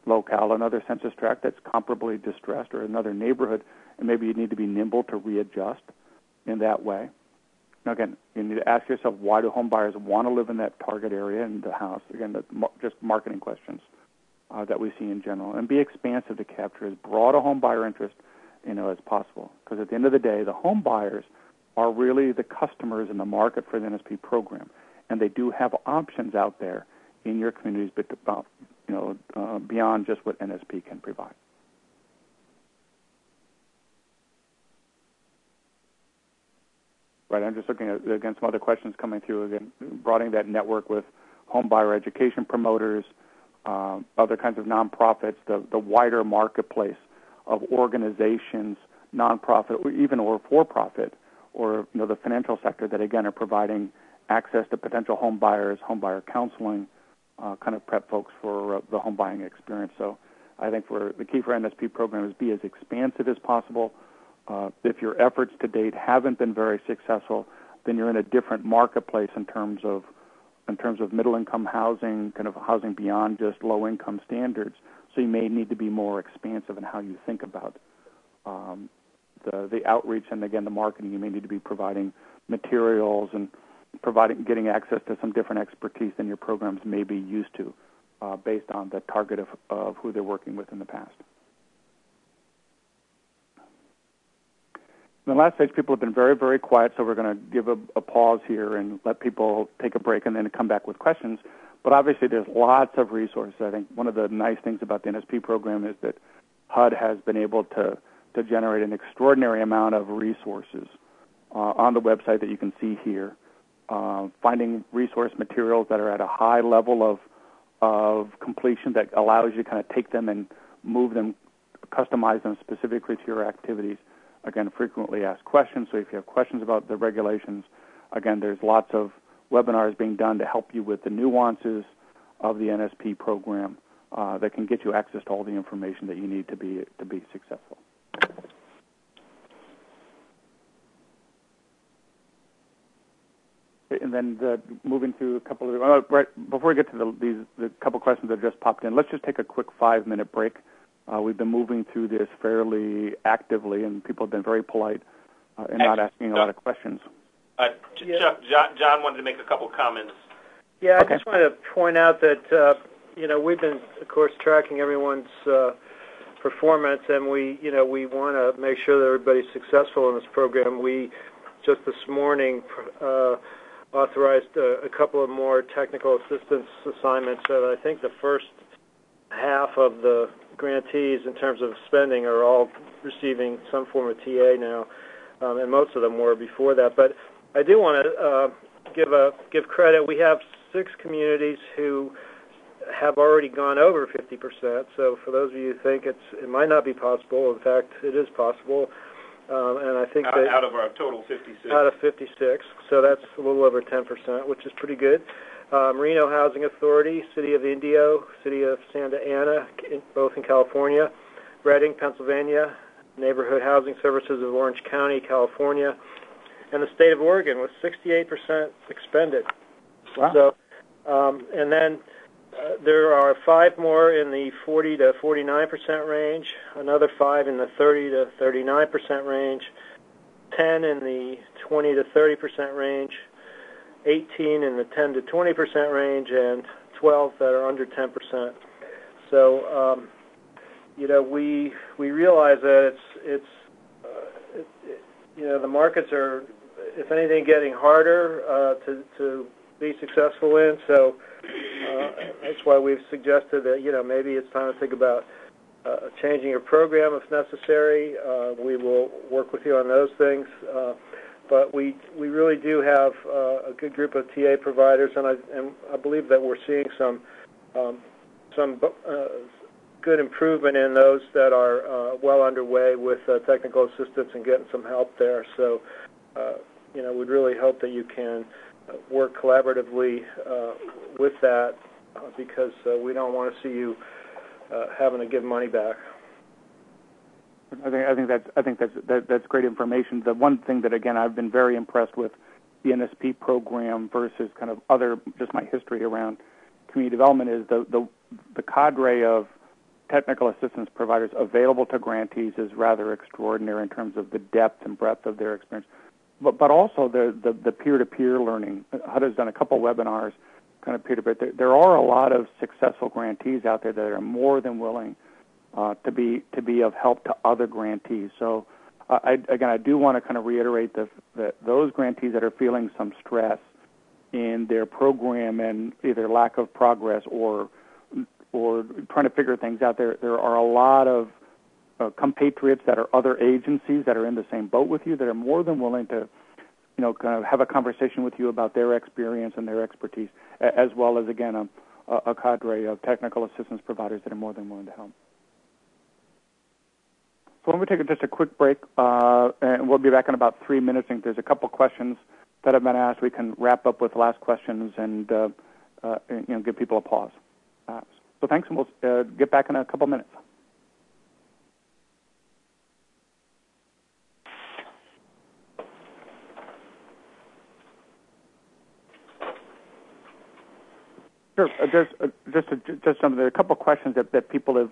locale, another census tract that's comparably distressed, or another neighborhood, and maybe you need to be nimble to readjust in that way. Now, again, you need to ask yourself, why do home buyers want to live in that target area in the house? Again, just marketing questions that we see in general. And be expansive to capture as broad a home buyer interest as possible. Because at the end of the day, the home buyers are really the customers in the market for the NSP program. And they do have options out there in your communities, but beyond just what NSP can provide. Right, I'm just looking at, again, some other questions coming through. Again, broadening that network with home buyer education promoters, other kinds of nonprofits, the wider marketplace of organizations, nonprofit, or for-profit, or the financial sector that, again, are providing access to potential home buyers, home buyer counseling, kind of prep folks for the home buying experience. So I think the key for NSP program is be as expansive as possible. If your efforts to date haven't been very successful, then you're in a different marketplace in terms of middle-income housing, kind of housing beyond just low-income standards. So you may need to be more expansive in how you think about the outreach and, again, the marketing. You may need to be providing materials and getting access to some different expertise than your programs may be used to based on the target of who they're working with in the past. In the last stage, people have been very, very quiet, so we're going to give a pause here and let people take a break and then come back with questions. But obviously, there's lots of resources. I think one of the nice things about the NSP program is that HUD has been able to generate an extraordinary amount of resources on the website that you can see here. Finding resource materials that are at a high level of completion that allows you to kind of take them and move them, customize them specifically to your activities. Again, frequently asked questions, so if you have questions about the regulations, again, there's lots of webinars being done to help you with the nuances of the NSP program that can get you access to all the information that you need to be successful. And then moving through a couple of right before we get to the couple questions that just popped in, let's just take a quick 5-minute break. We've been moving through this fairly actively, and people have been very polite and not asking a lot of questions. Chuck, John wanted to make a couple comments. Yeah, I just want to point out that we've been, of course, tracking everyone's performance, and we want to make sure that everybody's successful in this program. We just this morning authorized a couple of more technical assistance assignments. So I think the first half of the grantees in terms of spending are all receiving some form of TA now, and most of them were before that. But I do want to give credit. We have 6 communities who have already gone over 50%. So for those of you who think it might not be possible, in fact, it is possible. And I think that out of our total 56. Out of 56, so that's a little over 10%, which is pretty good. Reno Housing Authority, City of Indio, City of Santa Ana, both in California, Reading, Pennsylvania, Neighborhood Housing Services of Orange County, California, and the state of Oregon with 68% expended. Wow. So, and then there are 5 more in the 40 to 49% range, another 5 in the 30 to 39% range, 10 in the 20 to 30% range, 18 in the 10 to 20% range, and 12 that are under 10%. So, we realize that it's the markets are, if anything, getting harder to be successful in. So that's why we've suggested that maybe it's time to think about changing your program if necessary. We will work with you on those things. But we really do have a good group of TA providers, and I believe that we're seeing some good improvement in those that are well underway with technical assistance and getting some help there. So, we'd really hope that you can work collaboratively with that because we don't want to see you having to give money back. I think that's great information. The one thing that again I've been very impressed with the NSP program versus kind of just my history around community development is the cadre of technical assistance providers available to grantees is rather extraordinary in terms of the depth and breadth of their experience, but also the peer-to-peer learning. HUD has done a couple webinars, kind of peer-to-peer. There are a lot of successful grantees out there that are more than willing to be of help to other grantees. So, I do want to kind of reiterate that those grantees that are feeling some stress in their program and either lack of progress or trying to figure things out, there are a lot of compatriots that are other agencies that are in the same boat with you that are more than willing to, kind of have a conversation with you about their experience and their expertise, as well as, again, a cadre of technical assistance providers that are more than willing to help. So when we take just a quick break, and we'll be back in about 3 minutes. I think there's a couple questions that have been asked. We can wrap up with last questions and give people a pause. So thanks, and we'll get back in a couple minutes. Sure. Just some of a couple questions that people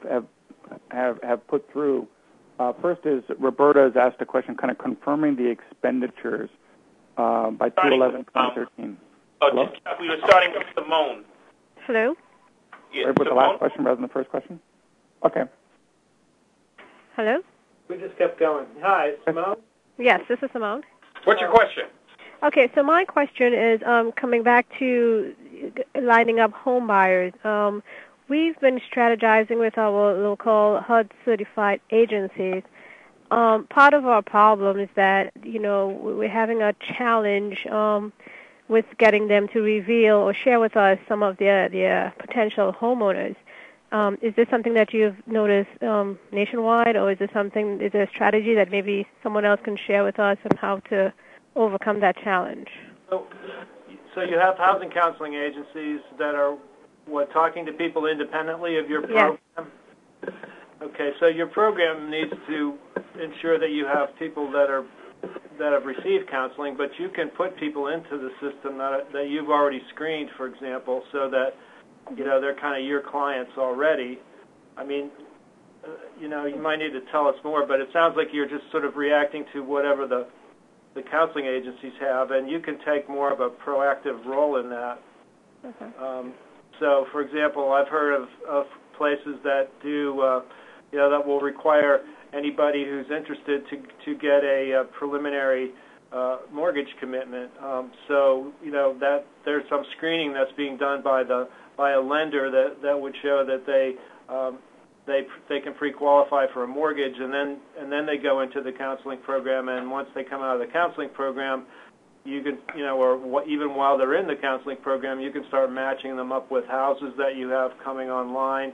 have put through. First is Roberta has asked a question, kind of confirming the expenditures by 2/11/2013. We were starting with Simone. Hello. Yeah, with the last question rather than the first question? Okay. Hello? We just kept going. Hi, Simone? Yes, this is Simone. What's your question? Okay, so my question is coming back to lining up home buyers. We've been strategizing with our local HUD-certified agencies. Part of our problem is that, we're having a challenge with getting them to reveal or share with us some of their potential homeowners. Is this something that you've noticed nationwide, or is there a strategy that maybe someone else can share with us on how to overcome that challenge? So you have housing counseling agencies that are talking to people independently of your program? Yes. Okay, so your program needs to ensure that you have people that have received counseling, but you can put people into the system that you've already screened, for example, so that they're kind of your clients already. I mean, you might need to tell us more, but it sounds like you're just sort of reacting to whatever the counseling agencies have, and you can take more of a proactive role in that. Okay. So, for example, I've heard of places that do, that will require anybody who's interested to get a preliminary mortgage commitment. So that there's some screening that's being done by a lender that would show that they can pre-qualify for a mortgage, and then they go into the counseling program. And once they come out of the counseling program, you can even while they're in the counseling program, you can start matching them up with houses that you have coming online.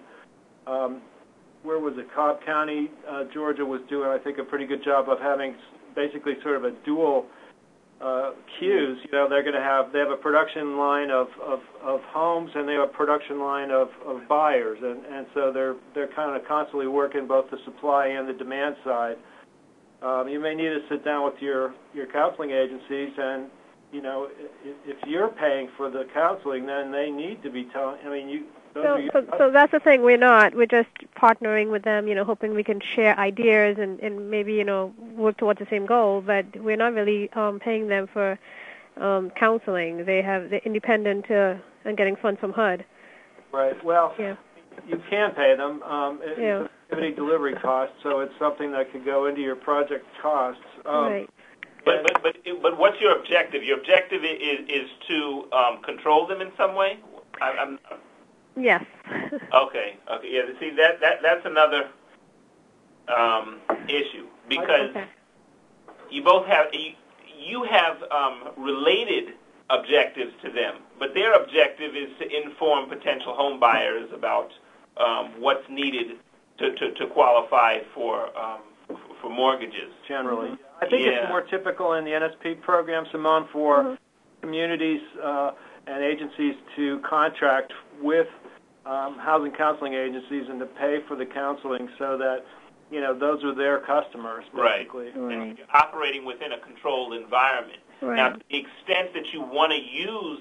Where was it? Cobb County, Georgia was doing, I think, a pretty good job of having basically sort of a dual queues. They have a production line of homes, and they have a production line of buyers, and so they're kind of constantly working both the supply and the demand side. You may need to sit down with your counseling agencies, and if you're paying for the counseling, then they need to be telling. So that's the thing. We're not. We're just partnering with them, hoping we can share ideas and maybe, work towards the same goal. But we're not really paying them for counseling. They're independent and getting funds from HUD. Right. Well, yeah. You can pay them. It's yeah. an activity delivery cost, so it's something that could go into your project costs. Right. But what's your objective? Your objective is to control them in some way? Yes. Okay. Yeah. See, that's another issue, because you both have related objectives to them, but their objective is to inform potential home buyers about what's needed to qualify for mortgages. Generally, I think it's more typical in the NSP program, Simone, for communities and agencies to contract with housing counseling agencies and to pay for the counseling, so that those are their customers, basically. Right. And you're operating within a controlled environment. Right. Now, to the extent that you want to use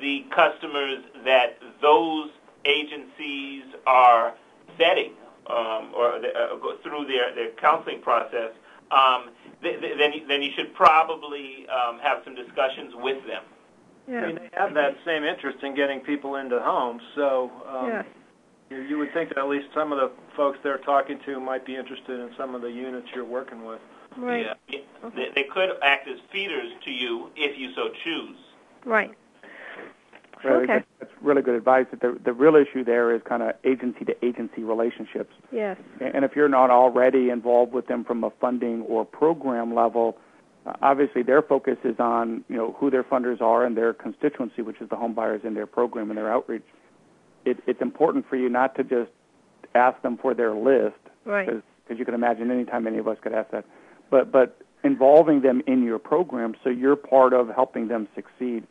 the customers that those agencies are vetting or go through their counseling process, then you should probably have some discussions with them. Yeah. I mean, they have that same interest in getting people into homes, so you would think that at least some of the folks they're talking to might be interested in some of the units you're working with. Right. Yeah. They could act as feeders to you if you so choose. Right. Okay. That's really good advice. The real issue there is kind of agency-to-agency relationships. Yes. And if you're not already involved with them from a funding or program level, obviously their focus is on who their funders are and their constituency, which is the home buyers in their program and their outreach. It's important for you not to just ask them for their list, right? Because you can imagine any time any of us could ask that, but involving them in your program so you're part of helping them succeed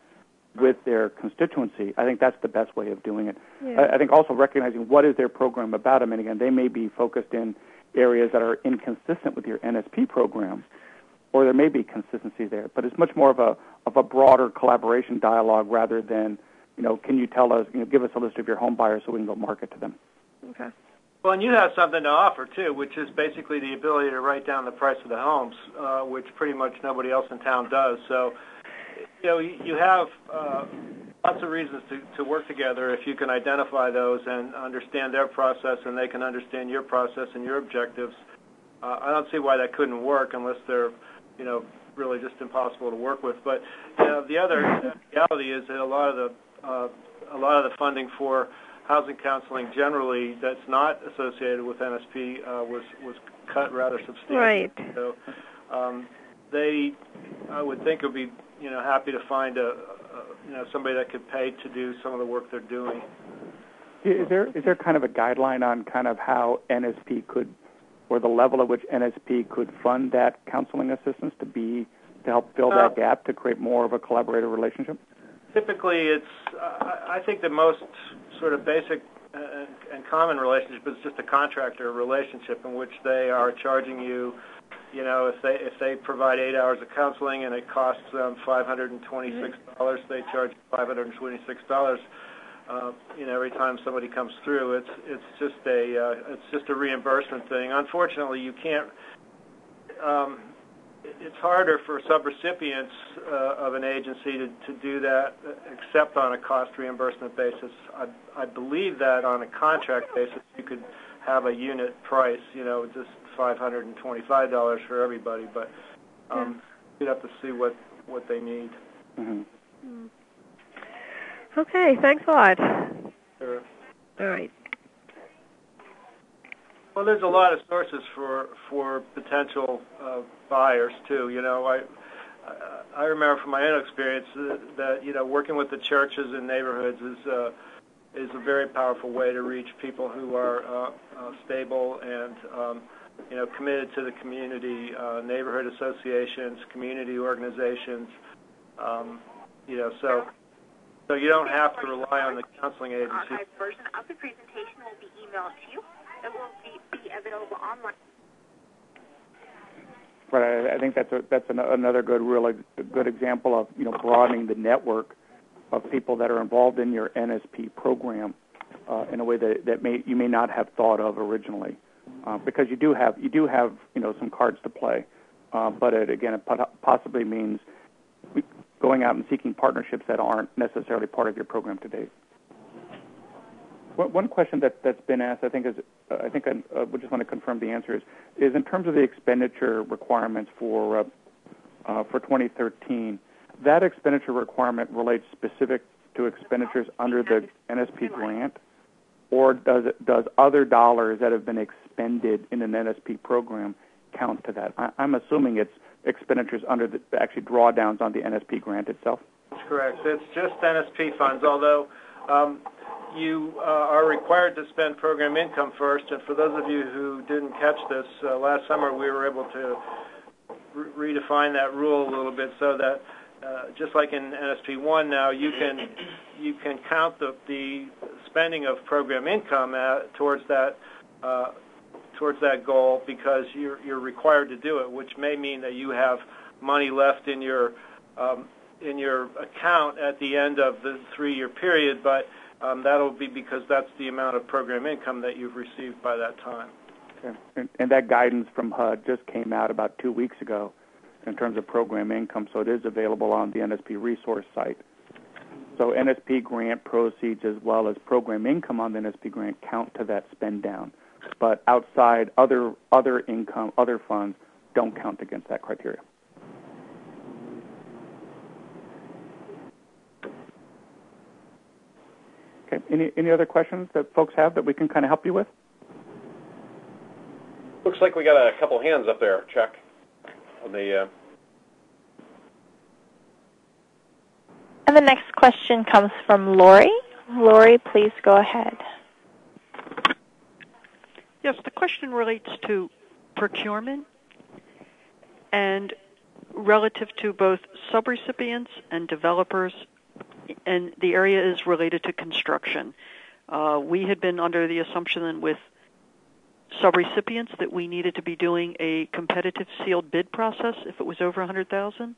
with their constituency. I think that's the best way of doing it. Yeah. I think also recognizing what is their program about. I mean, again, they may be focused in areas that are inconsistent with your NSP program, or there may be consistency there. But it's much more of a broader collaboration dialogue rather than, can you tell us, give us a list of your home buyers so we can go market to them. Okay. Well, and you have something to offer, too, which is basically the ability to write down the price of the homes, which pretty much nobody else in town does. So, you have lots of reasons to work together if you can identify those and understand their process, and they can understand your process and your objectives. I don't see why that couldn't work unless they're, really just impossible to work with. But the other reality is that a lot of the funding for housing counseling generally that's not associated with NSP was cut rather substantially. Right. So they, I would think, would be happy to find somebody that could pay to do some of the work they're doing. Is there kind of a guideline on kind of how NSP could, or the level at which NSP could fund that counseling assistance to help fill that gap, to create more of a collaborative relationship? Typically, I think the most sort of basic and common relationship is just a contractor relationship in which they are charging you, if they provide 8 hours of counseling and it costs them $526, they charge $526. Every time somebody comes through, it's just a reimbursement thing. Unfortunately, you can't. It's harder for subrecipients of an agency to do that except on a cost reimbursement basis. I believe that on a contract basis you could have a unit price, just $525 for everybody. But we'd have to see what they need. Mm-hmm. Okay, thanks a lot. Sure. All right. Well, there's a lot of sources for potential buyers too. I remember from my own experience that working with the churches and neighborhoods is a very powerful way to reach people who are stable and committed to the community, neighborhood associations, community organizations. So you don't have to rely on the counseling agency. An archived version of the presentation will be emailed to you. It will be available online. Right. I think that's another good example of broadening the network of people that are involved in your NSP program in a way that you may not have thought of originally, because you do have some cards to play, but it possibly means going out and seeking partnerships that aren't necessarily part of your program to date. One question that's been asked, I we just want to confirm the answer is in terms of the expenditure requirements for 2013. That expenditure requirement relates specific to expenditures under the NSP grant, or does other dollars that have been expended in an NSP program count to that? I'm assuming it's expenditures under the actually drawdowns on the NSP grant itself. That's correct. It's just NSP funds, although you are required to spend program income first. And for those of you who didn't catch this, last summer we were able to redefine that rule a little bit so that just like in NSP1 now, you can count the spending of program income towards that goal because you're required to do it, which may mean that you have money left in your account at the end of the 3-year period, but that'll be because that's the amount of program income that you've received by that time. Okay. And that guidance from HUD just came out about 2 weeks ago in terms of program income, so it is available on the NSP resource site. So NSP grant proceeds as well as program income on the NSP grant count to that spend down. But outside, other income, other funds don't count against that criteria. Okay. Any other questions that folks have that we can kind of help you with? Looks like we got a couple hands up there, Chuck. On the. And the next question comes from Lori. Lori, please go ahead. Yes, the question relates to procurement and relative to both subrecipients and developers, and the area is related to construction. We had been under the assumption with subrecipients that we needed to be doing a competitive sealed bid process if it was over $100,000.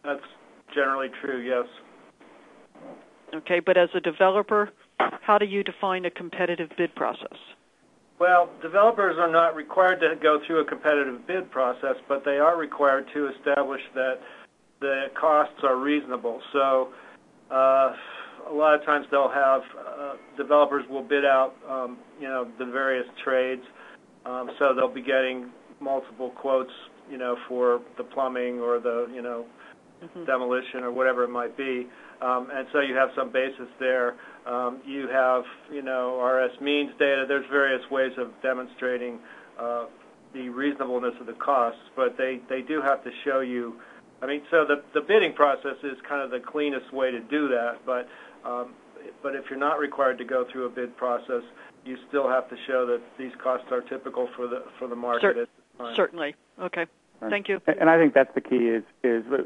That's generally true, yes. Okay, but as a developer, how do you define a competitive bid process? Well, developers are not required to go through a competitive bid process, but they are required to establish that the costs are reasonable. So a lot of times they'll have developers will bid out, the various trades. So they'll be getting multiple quotes, for the plumbing or the, demolition or whatever it might be. And so you have some basis there. You have, RS means data. There's various ways of demonstrating the reasonableness of the costs, but they do have to show you. So the bidding process is kind of the cleanest way to do that, but if you're not required to go through a bid process, you still have to show that these costs are typical for the market at the time. Certainly. Okay. Right. Thank you. And I think that's the key is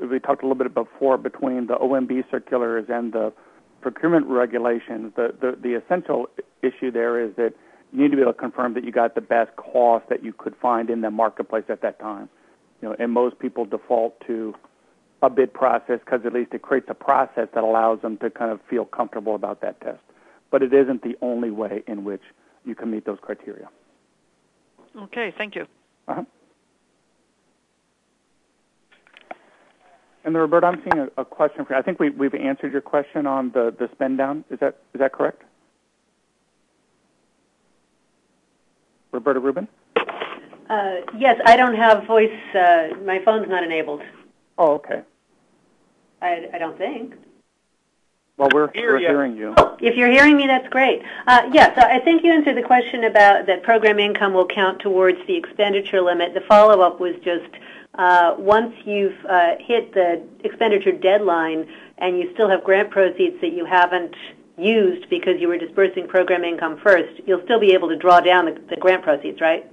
we talked a little bit before between the OMB circulars and the procurement regulations. The essential issue there is that you need to be able to confirm that you got the best cost that you could find in the marketplace at that time. And most people default to a bid process because at least it creates a process that allows them to kind of feel comfortable about that test. But it isn't the only way in which you can meet those criteria. Okay, thank you. Uh-huh. And Roberta, I'm seeing a question for you. I think we've answered your question on the spend down. Is that correct? Roberta Rubin? Yes, I don't have voice. My phone's not enabled. Oh, okay. I don't think. Well, we're hearing you. If you're hearing me, that's great. Yeah, so I think you answered the question about that program income will count towards the expenditure limit. The follow-up was just once you've hit the expenditure deadline and you still have grant proceeds that you haven't used because you were dispersing program income first, you'll still be able to draw down the grant proceeds, right?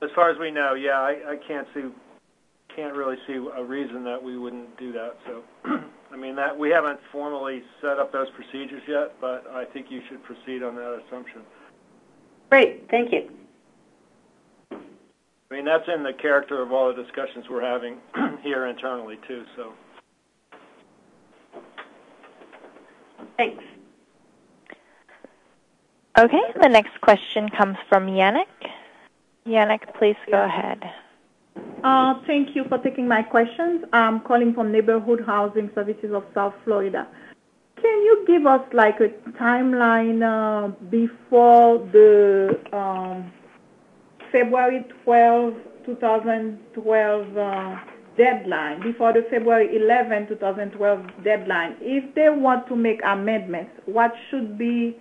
As far as we know, yeah, I can't really see a reason that we wouldn't do that. So, I mean, that we haven't formally set up those procedures yet, but I think you should proceed on that assumption. Great, thank you. I mean, that's in the character of all the discussions we're having here internally too. So, thanks. Okay, the next question comes from Yannick. Yannick, please go ahead. Thank you for taking my questions. I'm calling from Neighborhood Housing Services of South Florida. Can you give us like a timeline before the February 12, 2012 deadline, before the February 11, 2012 deadline? If they want to make amendments, what should be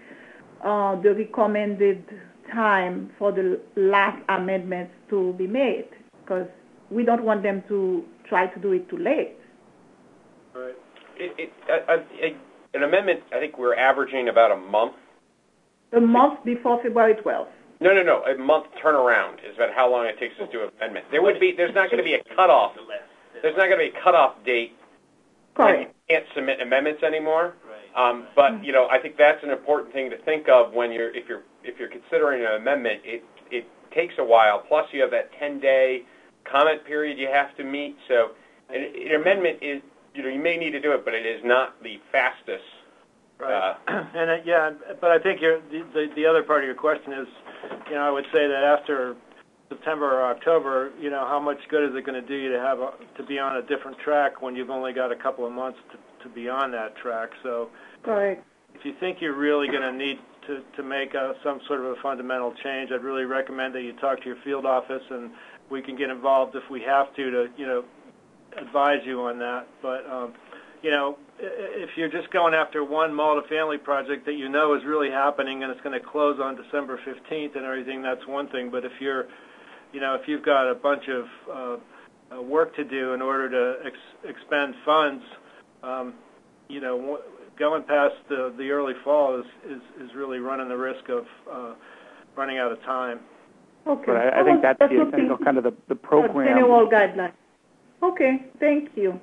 the recommended time for the last amendments to be made? Because we don't want them to try to do it too late. Right. An amendment, I think we're averaging about a month. A month before February 12th? No. A month turnaround is about how long it takes us to do an amendment. There's not going to be a cutoff. There's not going to be a cutoff date. Correct. When you can't submit amendments anymore. But I think that's an important thing to think of when if you're considering an amendment. It takes a while. Plus, you have that 10-day comment period you have to meet. So, an amendment is you may need to do it, but it is not the fastest. Right. But I think the other part of your question is, I would say that after September or October, how much good is it going to do you to be on a different track when you've only got a couple of months to be on that track? So, correct. If you think you're really going to need to make some sort of a fundamental change, I'd really recommend that you talk to your field office, and we can get involved if we have to advise you on that. But if you're just going after one multifamily project that is really happening and it's going to close on December 15th and everything, that's one thing. But if if you've got a bunch of work to do in order to expend funds, going past the early fall is really running the risk of running out of time. Okay. But I think that's the essential kind of the program. General guideline. Okay, thank you.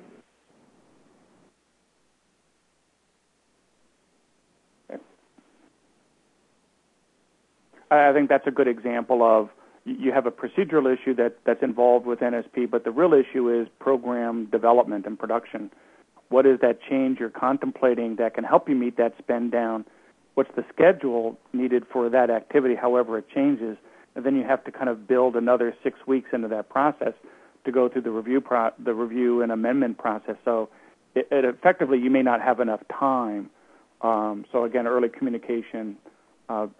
I think that's a good example of you have a procedural issue that's involved with NSP, but the real issue is program development and production. What is that change you're contemplating that can help you meet that spend down? What's the schedule needed for that activity, however it changes? And then you have to kind of build another 6 weeks into that process to go through the review and amendment process. So it effectively, you may not have enough time. So again, early communication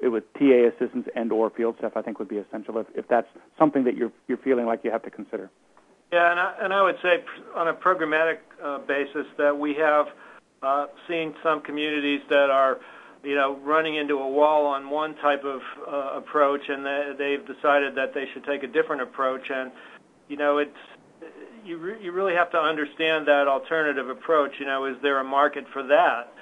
with TA assistance and or field staff, I think, would be essential if that's something that you're feeling like you have to consider. Yeah, and I would say on a programmatic basis that we have seen some communities that are, running into a wall on one type of approach, and they've decided that they should take a different approach. And you really have to understand that alternative approach. Is there a market for that?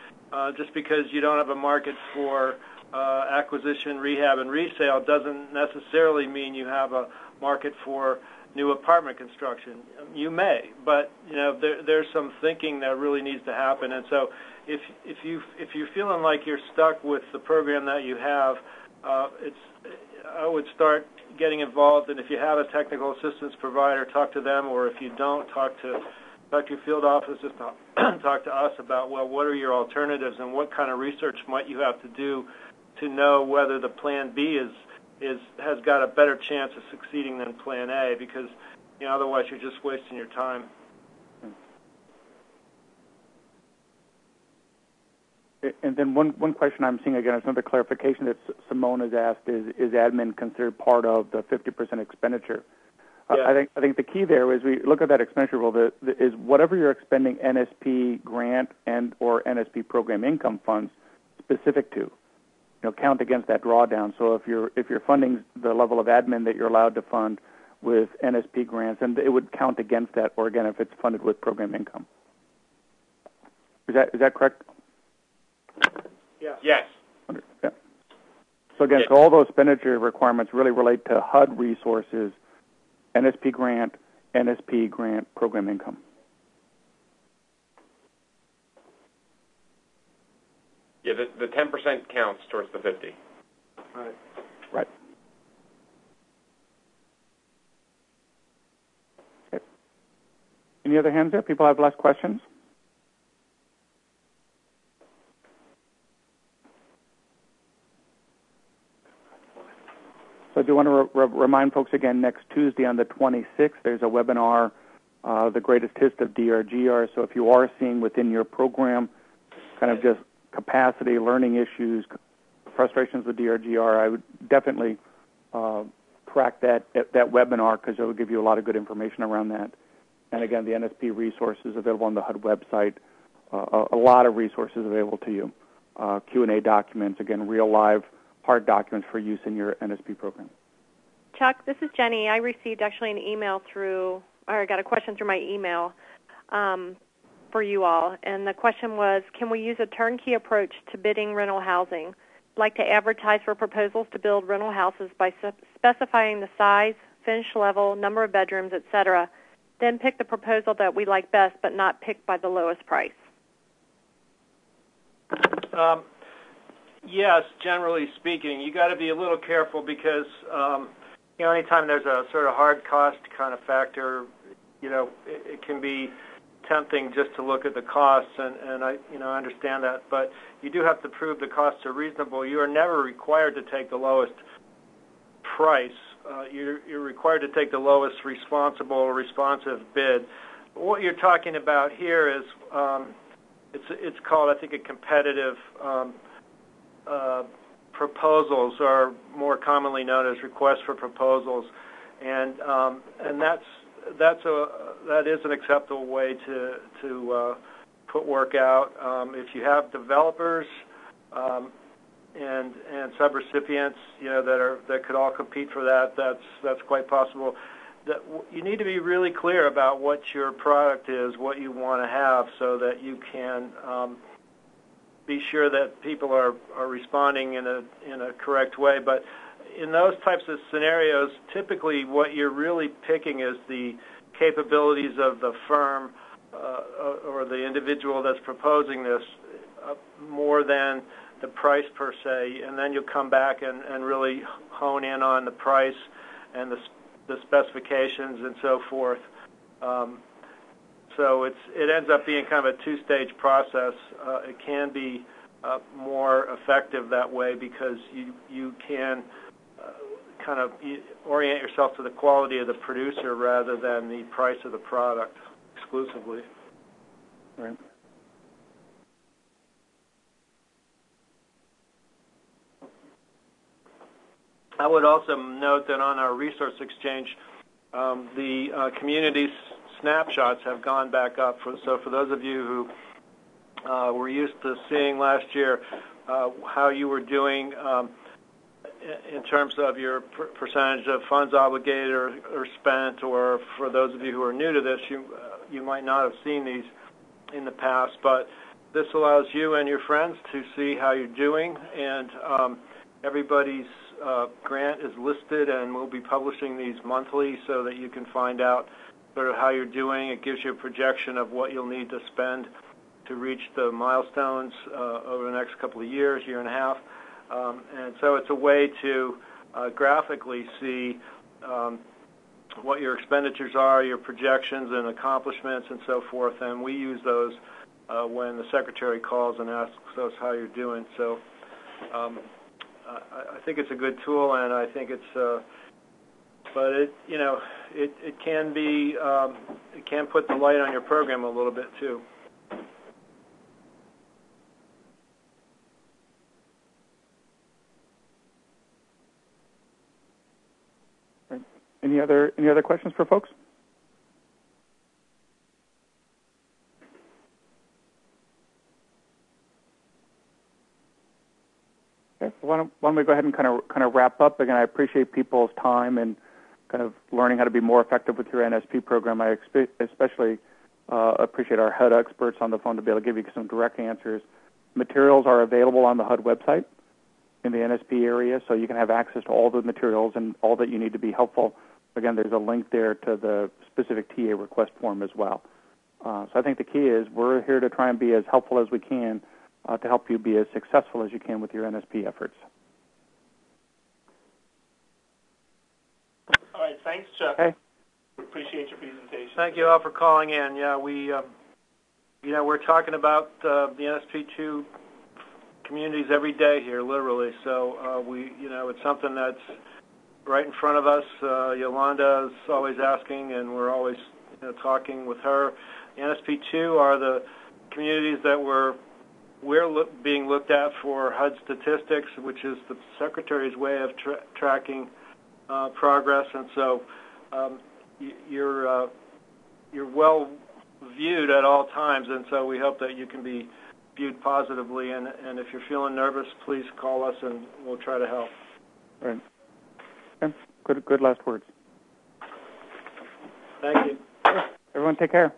Just because you don't have a market for acquisition, rehab, and resale doesn't necessarily mean you have a market for new apartment construction. You may, but there's some thinking that really needs to happen. And so, if you're feeling like you're stuck with the program that you have, I would start getting involved. And if you have a technical assistance provider, talk to them. Or if you don't, talk to your field office. Just talk to us about what are your alternatives and what kind of research might you have to do to know whether the Plan B has got a better chance of succeeding than Plan A, because otherwise you're just wasting your time. And then one question I'm seeing, again, it's another clarification that Simone has asked, is admin considered part of the 50% expenditure? Yeah. I think the key there is we look at that expenditure rule, is whatever you're expending NSP grant and or NSP program income funds specific to, count against that drawdown. So if you're funding the level of admin that you're allowed to fund with NSP grants, and it would count against that, or again, if it's funded with program income. Is that correct? Yeah. Yes. Yeah. So again, so all those expenditure requirements really relate to HUD resources, NSP grant, program income. Yeah, the 10% counts towards the 50. Right. Right. Okay. Any other hands there? People have last questions? So I do want to remind folks again, next Tuesday on the 26th, there's a webinar, The Greatest Hits of DRGR. So if you are seeing within your program kind of just capacity, learning issues, frustrations with DRGR, I would definitely track that webinar because it will give you a lot of good information around that. And again, the NSP resources available on the HUD website, a lot of resources available to you. Q&A documents, again, real live hard documents for use in your NSP program. Chuck, this is Jenny. I received actually an email I got a question through my email for you all, and the question was, can we use a turnkey approach to bidding rental housing? I'd like to advertise for proposals to build rental houses by specifying the size, finish level, number of bedrooms, etc., then pick the proposal that we like best, but not pick by the lowest price. Yes, generally speaking, you got to be a little careful because anytime there's a sort of hard cost kind of factor, it can be tempting just to look at the costs, and I understand that, but you do have to prove the costs are reasonable. You are never required to take the lowest price. You're required to take the lowest responsive bid. What you're talking about here is it's called, I think, a competitive. Proposals are more commonly known as requests for proposals, and that is an acceptable way to put work out. If you have developers and subrecipients, that could all compete for that, that's quite possible. That you need to be really clear about what your product is, what you want to have, so that you can be sure that people are responding in a correct way. But in those types of scenarios, typically what you're really picking is the capabilities of the firm or the individual that's proposing this more than the price per se, and then you'll come back and really hone in on the price and the specifications and so forth. So it ends up being kind of a two-stage process. It can be more effective that way because you can kind of orient yourself to the quality of the producer rather than the price of the product exclusively. Right. I would also note that on our resource exchange, the community snapshots have gone back up. So for those of you who were used to seeing last year how you were doing in terms of your percentage of funds obligated or spent, or for those of you who are new to this, you might not have seen these in the past, but this allows you and your friends to see how you're doing, and everybody's grant is listed, and we'll be publishing these monthly so that you can find out sort of how you're doing. It gives you a projection of what you'll need to spend to reach the milestones over the next couple of years, year and a half. And so it's a way to graphically see what your expenditures are, your projections and accomplishments and so forth, and we use those when the secretary calls and asks us how you're doing. So I think it's a good tool, and I think it's but it can be it can put the light on your program a little bit too. Any other questions for folks? Okay. Why don't we go ahead and kind of wrap up? Again, I appreciate people's time and kind of learning how to be more effective with your NSP program. I especially appreciate our HUD experts on the phone to be able to give you some direct answers. Materials are available on the HUD website in the NSP area, so you can have access to all the materials and all that you need to be helpful. Again, there's a link there to the specific TA request form as well. So I think the key is we're here to try and be as helpful as we can to help you be as successful as you can with your NSP efforts. All right, thanks, Chuck. Okay. Appreciate your presentation. Thank you all for calling in. Yeah, we're talking about the NSP2 communities every day here, literally. So it's something that's right in front of us. Yolanda is always asking, and we're always talking with her. The NSP2 are the communities that we're being looked at for HUD statistics, which is the Secretary's way of tracking progress. And so you're well viewed at all times, and so we hope that you can be viewed positively. And if you're feeling nervous, please call us, and we'll try to help. Right. Okay. Good last words. Thank you. Everyone take care.